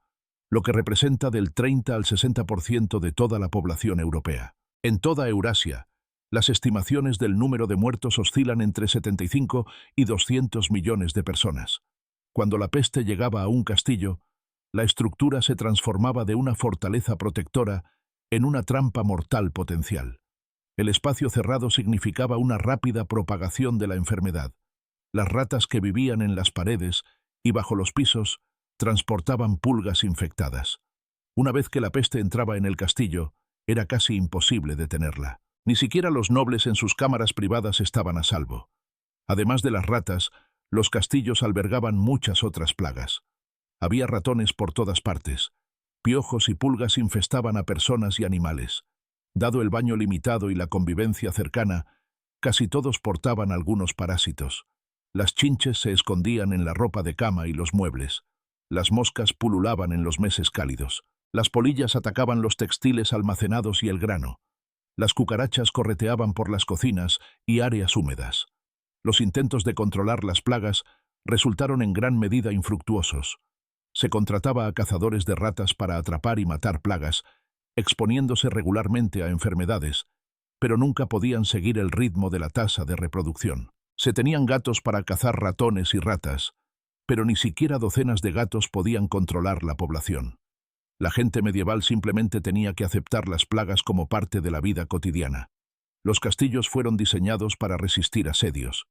lo que representa del 30 al 60% de toda la población europea. En toda Eurasia, las estimaciones del número de muertos oscilan entre 75 y 200 millones de personas. Cuando la peste llegaba a un castillo, la estructura se transformaba de una fortaleza protectora en una trampa mortal potencial. El espacio cerrado significaba una rápida propagación de la enfermedad. Las ratas que vivían en las paredes y bajo los pisos transportaban pulgas infectadas. Una vez que la peste entraba en el castillo, era casi imposible detenerla. Ni siquiera los nobles en sus cámaras privadas estaban a salvo. Además de las ratas, los castillos albergaban muchas otras plagas. Había ratones por todas partes. Piojos y pulgas infestaban a personas y animales. Dado el baño limitado y la convivencia cercana, casi todos portaban algunos parásitos. Las chinches se escondían en la ropa de cama y los muebles. Las moscas pululaban en los meses cálidos. Las polillas atacaban los textiles almacenados y el grano. Las cucarachas correteaban por las cocinas y áreas húmedas. Los intentos de controlar las plagas resultaron en gran medida infructuosos. Se contrataba a cazadores de ratas para atrapar y matar plagas, exponiéndose regularmente a enfermedades, pero nunca podían seguir el ritmo de la tasa de reproducción. Se tenían gatos para cazar ratones y ratas, pero ni siquiera docenas de gatos podían controlar la población. La gente medieval simplemente tenía que aceptar las plagas como parte de la vida cotidiana. Los castillos fueron diseñados para resistir asedios.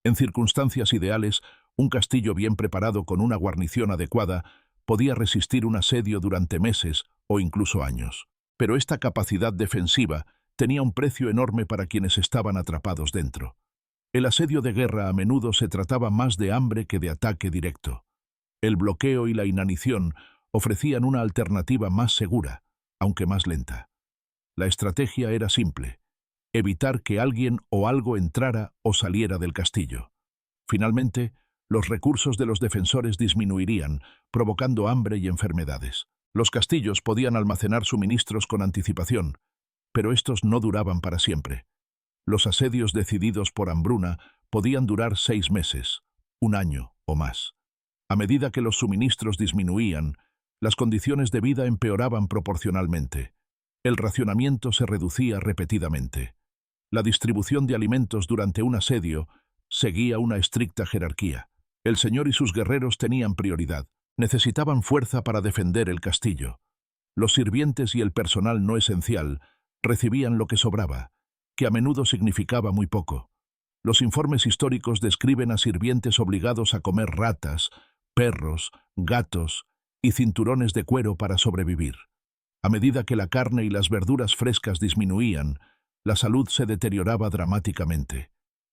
En circunstancias ideales, un castillo bien preparado con una guarnición adecuada podía resistir un asedio durante meses o incluso años. Pero esta capacidad defensiva tenía un precio enorme para quienes estaban atrapados dentro. El asedio de guerra a menudo se trataba más de hambre que de ataque directo. El bloqueo y la inanición ofrecían una alternativa más segura, aunque más lenta. La estrategia era simple: evitar que alguien o algo entrara o saliera del castillo. Finalmente, los recursos de los defensores disminuirían, provocando hambre y enfermedades. Los castillos podían almacenar suministros con anticipación, pero estos no duraban para siempre. Los asedios decididos por hambruna podían durar 6 meses, un año o más. A medida que los suministros disminuían, las condiciones de vida empeoraban proporcionalmente. El racionamiento se reducía repetidamente. La distribución de alimentos durante un asedio seguía una estricta jerarquía. El señor y sus guerreros tenían prioridad. Necesitaban fuerza para defender el castillo. Los sirvientes y el personal no esencial recibían lo que sobraba, que a menudo significaba muy poco. Los informes históricos describen a sirvientes obligados a comer ratas, perros, gatos y cinturones de cuero para sobrevivir. A medida que la carne y las verduras frescas disminuían, la salud se deterioraba dramáticamente.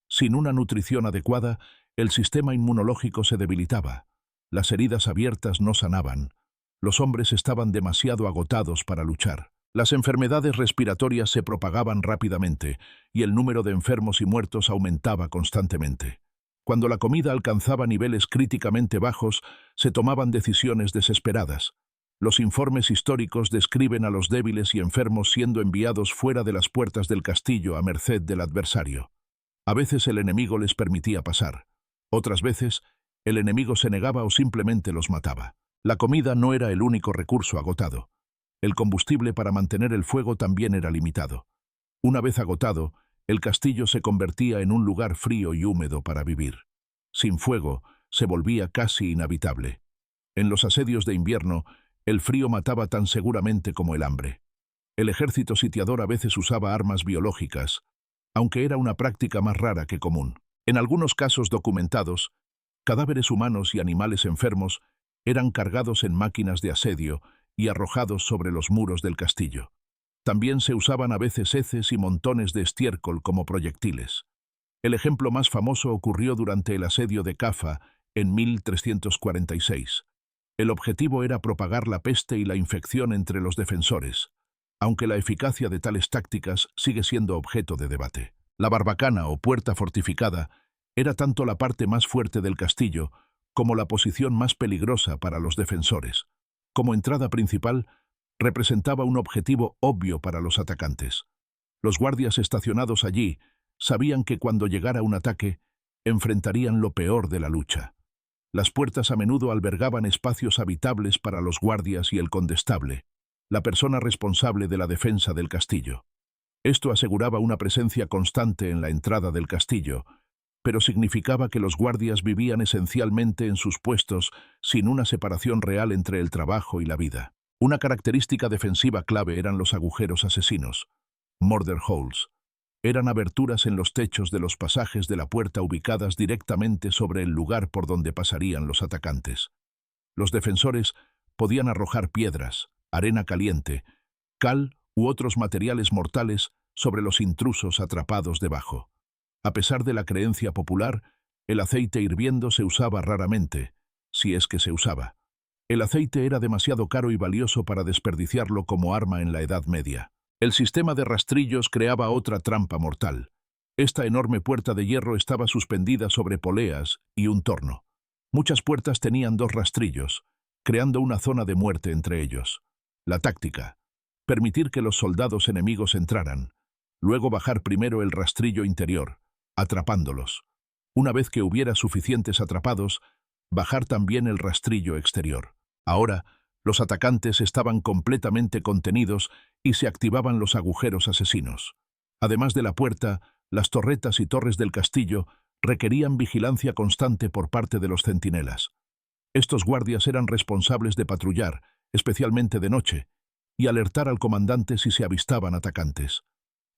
Sin una nutrición adecuada, el sistema inmunológico se debilitaba. Las heridas abiertas no sanaban. Los hombres estaban demasiado agotados para luchar. Las enfermedades respiratorias se propagaban rápidamente y el número de enfermos y muertos aumentaba constantemente. Cuando la comida alcanzaba niveles críticamente bajos, se tomaban decisiones desesperadas. Los informes históricos describen a los débiles y enfermos siendo enviados fuera de las puertas del castillo a merced del adversario. A veces el enemigo les permitía pasar. Otras veces, el enemigo se negaba o simplemente los mataba. La comida no era el único recurso agotado. El combustible para mantener el fuego también era limitado. Una vez agotado, el castillo se convertía en un lugar frío y húmedo para vivir. Sin fuego, se volvía casi inhabitable. En los asedios de invierno, el frío mataba tan seguramente como el hambre. El ejército sitiador a veces usaba armas biológicas, aunque era una práctica más rara que común. En algunos casos documentados, cadáveres humanos y animales enfermos eran cargados en máquinas de asedio y arrojados sobre los muros del castillo. También se usaban a veces heces y montones de estiércol como proyectiles. El ejemplo más famoso ocurrió durante el asedio de Cafa en 1346. El objetivo era propagar la peste y la infección entre los defensores, aunque la eficacia de tales tácticas sigue siendo objeto de debate. La barbacana o puerta fortificada era tanto la parte más fuerte del castillo como la posición más peligrosa para los defensores. Como entrada principal, representaba un objetivo obvio para los atacantes. Los guardias estacionados allí sabían que cuando llegara un ataque, enfrentarían lo peor de la lucha. Las puertas a menudo albergaban espacios habitables para los guardias y el condestable, la persona responsable de la defensa del castillo. Esto aseguraba una presencia constante en la entrada del castillo, pero significaba que los guardias vivían esencialmente en sus puestos sin una separación real entre el trabajo y la vida. Una característica defensiva clave eran los agujeros asesinos, murder holes. Eran aberturas en los techos de los pasajes de la puerta ubicadas directamente sobre el lugar por donde pasarían los atacantes. Los defensores podían arrojar piedras, arena caliente, cal u otros materiales mortales sobre los intrusos atrapados debajo. A pesar de la creencia popular, el aceite hirviendo se usaba raramente, si es que se usaba. El aceite era demasiado caro y valioso para desperdiciarlo como arma en la Edad Media. El sistema de rastrillos creaba otra trampa mortal. Esta enorme puerta de hierro estaba suspendida sobre poleas y un torno. Muchas puertas tenían dos rastrillos, creando una zona de muerte entre ellos. La táctica: permitir que los soldados enemigos entraran, luego bajar primero el rastrillo interior, atrapándolos. Una vez que hubiera suficientes atrapados, bajar también el rastrillo exterior. Ahora, los atacantes estaban completamente contenidos y se activaban los agujeros asesinos. Además de la puerta, las torretas y torres del castillo requerían vigilancia constante por parte de los centinelas. Estos guardias eran responsables de patrullar, especialmente de noche, y alertar al comandante si se avistaban atacantes.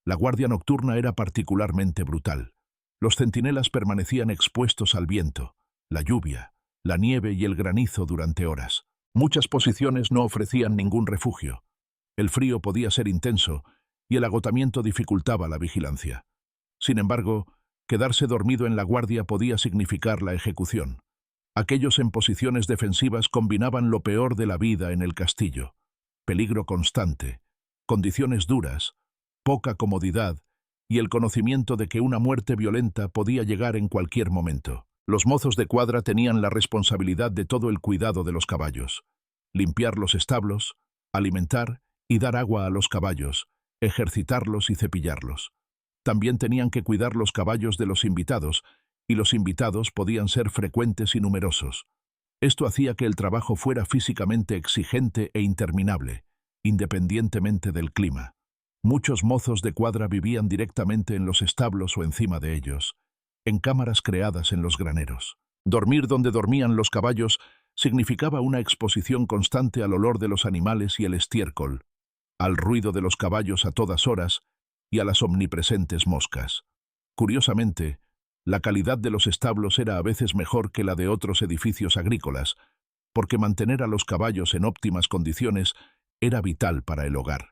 La guardia nocturna era particularmente brutal. Los centinelas permanecían expuestos al viento, la lluvia, la nieve y el granizo durante horas. Muchas posiciones no ofrecían ningún refugio. El frío podía ser intenso y el agotamiento dificultaba la vigilancia. Sin embargo, quedarse dormido en la guardia podía significar la ejecución. Aquellos en posiciones defensivas combinaban lo peor de la vida en el castillo: peligro constante, condiciones duras, poca comodidad y el conocimiento de que una muerte violenta podía llegar en cualquier momento. Los mozos de cuadra tenían la responsabilidad de todo el cuidado de los caballos: limpiar los establos, alimentar y dar agua a los caballos, ejercitarlos y cepillarlos. También tenían que cuidar los caballos de los invitados y los invitados podían ser frecuentes y numerosos. Esto hacía que el trabajo fuera físicamente exigente e interminable, independientemente del clima. Muchos mozos de cuadra vivían directamente en los establos o encima de ellos, en cámaras creadas en los graneros. Dormir donde dormían los caballos significaba una exposición constante al olor de los animales y el estiércol, al ruido de los caballos a todas horas y a las omnipresentes moscas. Curiosamente, la calidad de los establos era a veces mejor que la de otros edificios agrícolas, porque mantener a los caballos en óptimas condiciones era vital para el hogar.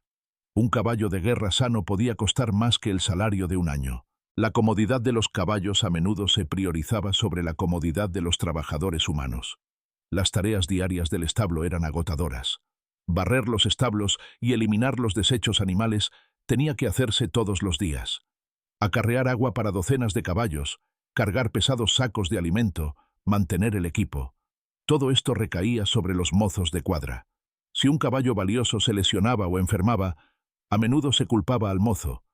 Un caballo de guerra sano podía costar más que el salario de un año. La comodidad de los caballos a menudo se priorizaba sobre la comodidad de los trabajadores humanos. Las tareas diarias del establo eran agotadoras. Barrer los establos y eliminar los desechos animales tenía que hacerse todos los días. Acarrear agua para docenas de caballos, cargar pesados sacos de alimento, mantener el equipo. Todo esto recaía sobre los mozos de cuadra. Si un caballo valioso se lesionaba o enfermaba, a menudo se culpaba al mozo,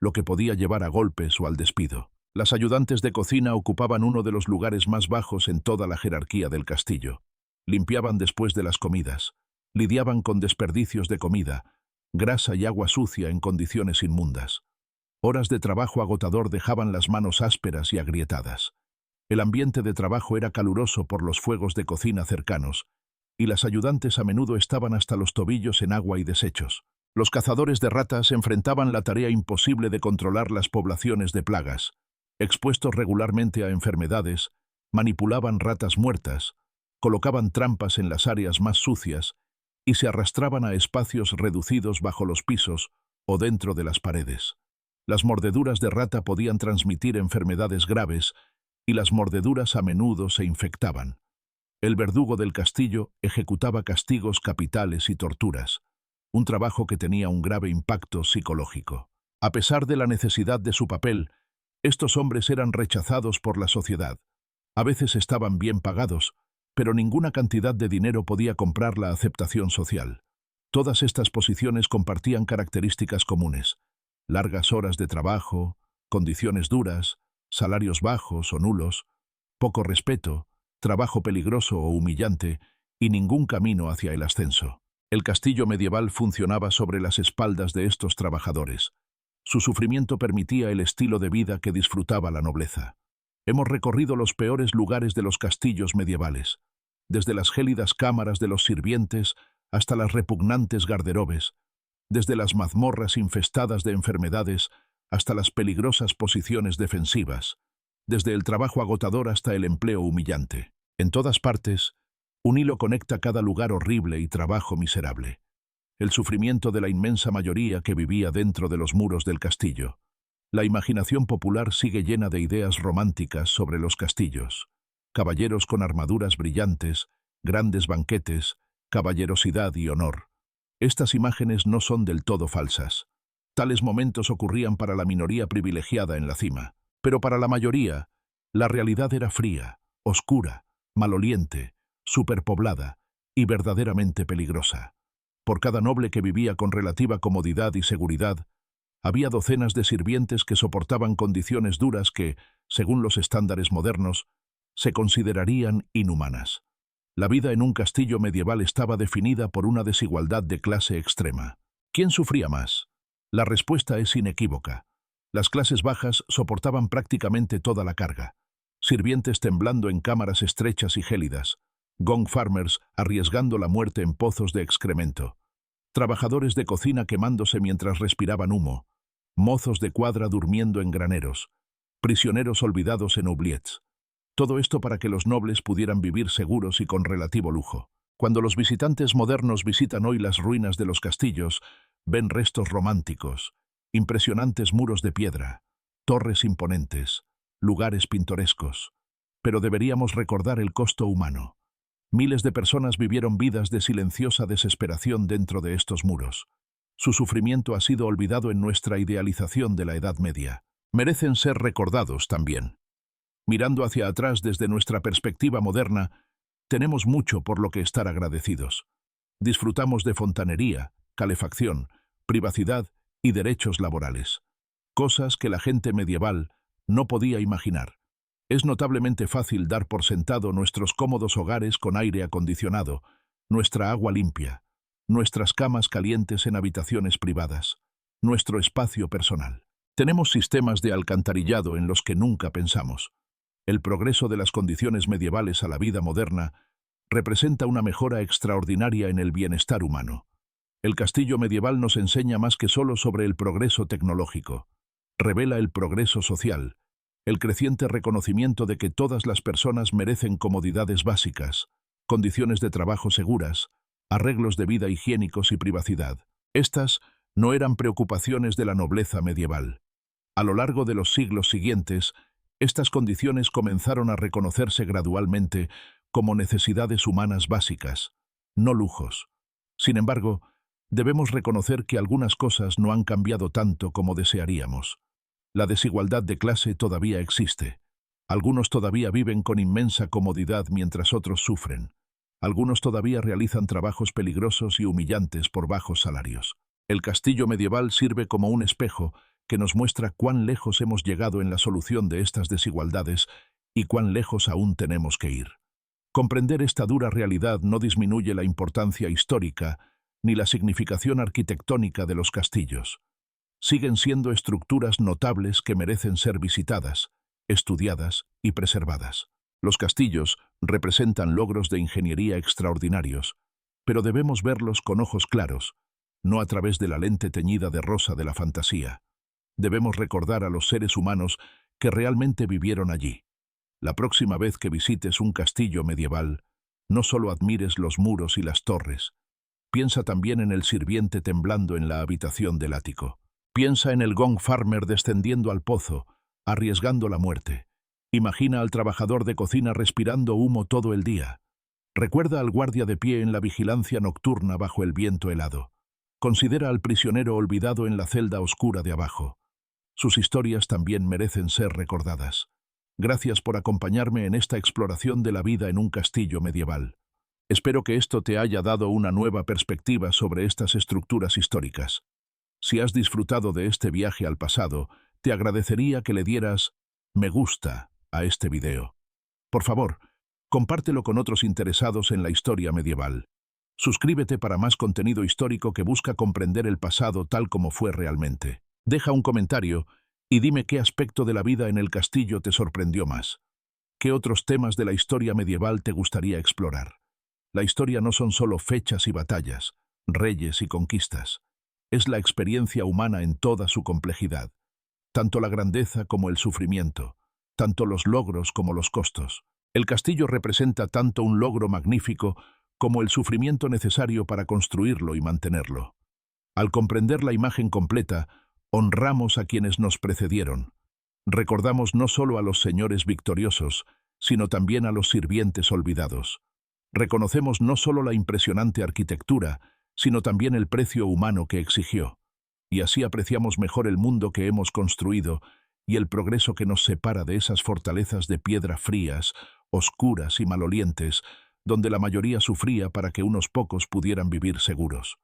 lo que podía llevar a golpes o al despido. Las ayudantes de cocina ocupaban uno de los lugares más bajos en toda la jerarquía del castillo. Limpiaban después de las comidas, lidiaban con desperdicios de comida, grasa y agua sucia en condiciones inmundas. Horas de trabajo agotador dejaban las manos ásperas y agrietadas. El ambiente de trabajo era caluroso por los fuegos de cocina cercanos, y las ayudantes a menudo estaban hasta los tobillos en agua y desechos. Los cazadores de ratas enfrentaban la tarea imposible de controlar las poblaciones de plagas. Expuestos regularmente a enfermedades, manipulaban ratas muertas, colocaban trampas en las áreas más sucias y se arrastraban a espacios reducidos bajo los pisos o dentro de las paredes. Las mordeduras de rata podían transmitir enfermedades graves y las mordeduras a menudo se infectaban. El verdugo del castillo ejecutaba castigos capitales y torturas, un trabajo que tenía un grave impacto psicológico. A pesar de la necesidad de su papel, estos hombres eran rechazados por la sociedad. A veces estaban bien pagados, pero ninguna cantidad de dinero podía comprar la aceptación social. Todas estas posiciones compartían características comunes: largas horas de trabajo, condiciones duras, salarios bajos o nulos, poco respeto, trabajo peligroso o humillante y ningún camino hacia el ascenso. El castillo medieval funcionaba sobre las espaldas de estos trabajadores. Su sufrimiento permitía el estilo de vida que disfrutaba la nobleza. Hemos recorrido los peores lugares de los castillos medievales, desde las gélidas cámaras de los sirvientes hasta las repugnantes garderobes, desde las mazmorras infestadas de enfermedades hasta las peligrosas posiciones defensivas, desde el trabajo agotador hasta el empleo humillante. En todas partes, un hilo conecta cada lugar horrible y trabajo miserable. El sufrimiento de la inmensa mayoría que vivía dentro de los muros del castillo. La imaginación popular sigue llena de ideas románticas sobre los castillos. Caballeros con armaduras brillantes, grandes banquetes, caballerosidad y honor. Estas imágenes no son del todo falsas. Tales momentos ocurrían para la minoría privilegiada en la cima, pero para la mayoría, la realidad era fría, oscura, maloliente, superpoblada y verdaderamente peligrosa. Por cada noble que vivía con relativa comodidad y seguridad, había docenas de sirvientes que soportaban condiciones duras que, según los estándares modernos, se considerarían inhumanas. La vida en un castillo medieval estaba definida por una desigualdad de clase extrema. ¿Quién sufría más? La respuesta es inequívoca. Las clases bajas soportaban prácticamente toda la carga. Sirvientes temblando en cámaras estrechas y gélidas, gong farmers arriesgando la muerte en pozos de excremento, trabajadores de cocina quemándose mientras respiraban humo, mozos de cuadra durmiendo en graneros, prisioneros olvidados en oubliettes. Todo esto para que los nobles pudieran vivir seguros y con relativo lujo. Cuando los visitantes modernos visitan hoy las ruinas de los castillos, ven restos románticos, impresionantes muros de piedra, torres imponentes, lugares pintorescos. Pero deberíamos recordar el costo humano. Miles de personas vivieron vidas de silenciosa desesperación dentro de estos muros. Su sufrimiento ha sido olvidado en nuestra idealización de la Edad Media. Merecen ser recordados también. Mirando hacia atrás desde nuestra perspectiva moderna, tenemos mucho por lo que estar agradecidos. Disfrutamos de fontanería, calefacción, privacidad y derechos laborales. Cosas que la gente medieval no podía imaginar. Es notablemente fácil dar por sentado nuestros cómodos hogares con aire acondicionado, nuestra agua limpia, nuestras camas calientes en habitaciones privadas, nuestro espacio personal. Tenemos sistemas de alcantarillado en los que nunca pensamos. El progreso de las condiciones medievales a la vida moderna representa una mejora extraordinaria en el bienestar humano. El castillo medieval nos enseña más que solo sobre el progreso tecnológico. Revela el progreso social, el creciente reconocimiento de que todas las personas merecen comodidades básicas, condiciones de trabajo seguras, arreglos de vida higiénicos y privacidad. Estas no eran preocupaciones de la nobleza medieval. A lo largo de los siglos siguientes, estas condiciones comenzaron a reconocerse gradualmente como necesidades humanas básicas, no lujos. Sin embargo, debemos reconocer que algunas cosas no han cambiado tanto como desearíamos. La desigualdad de clase todavía existe. Algunos todavía viven con inmensa comodidad mientras otros sufren. Algunos todavía realizan trabajos peligrosos y humillantes por bajos salarios. El castillo medieval sirve como un espejo que nos muestra cuán lejos hemos llegado en la solución de estas desigualdades y cuán lejos aún tenemos que ir. Comprender esta dura realidad no disminuye la importancia histórica ni la significación arquitectónica de los castillos. Siguen siendo estructuras notables que merecen ser visitadas, estudiadas y preservadas. Los castillos representan logros de ingeniería extraordinarios, pero debemos verlos con ojos claros, no a través de la lente teñida de rosa de la fantasía. Debemos recordar a los seres humanos que realmente vivieron allí. La próxima vez que visites un castillo medieval, no solo admires los muros y las torres, piensa también en el sirviente temblando en la habitación del ático. Piensa en el gong farmer descendiendo al pozo, arriesgando la muerte. Imagina al trabajador de cocina respirando humo todo el día. Recuerda al guardia de pie en la vigilancia nocturna bajo el viento helado. Considera al prisionero olvidado en la celda oscura de abajo. Sus historias también merecen ser recordadas. Gracias por acompañarme en esta exploración de la vida en un castillo medieval. Espero que esto te haya dado una nueva perspectiva sobre estas estructuras históricas. Si has disfrutado de este viaje al pasado, te agradecería que le dieras me gusta a este video. Por favor, compártelo con otros interesados en la historia medieval. Suscríbete para más contenido histórico que busca comprender el pasado tal como fue realmente. Deja un comentario y dime qué aspecto de la vida en el castillo te sorprendió más. ¿Qué otros temas de la historia medieval te gustaría explorar? La historia no son solo fechas y batallas, reyes y conquistas. Es la experiencia humana en toda su complejidad. Tanto la grandeza como el sufrimiento, tanto los logros como los costos. El castillo representa tanto un logro magnífico como el sufrimiento necesario para construirlo y mantenerlo. Al comprender la imagen completa, honramos a quienes nos precedieron. Recordamos no solo a los señores victoriosos, sino también a los sirvientes olvidados. Reconocemos no solo la impresionante arquitectura, sino también el precio humano que exigió. Y así apreciamos mejor el mundo que hemos construido y el progreso que nos separa de esas fortalezas de piedra frías, oscuras y malolientes, donde la mayoría sufría para que unos pocos pudieran vivir seguros.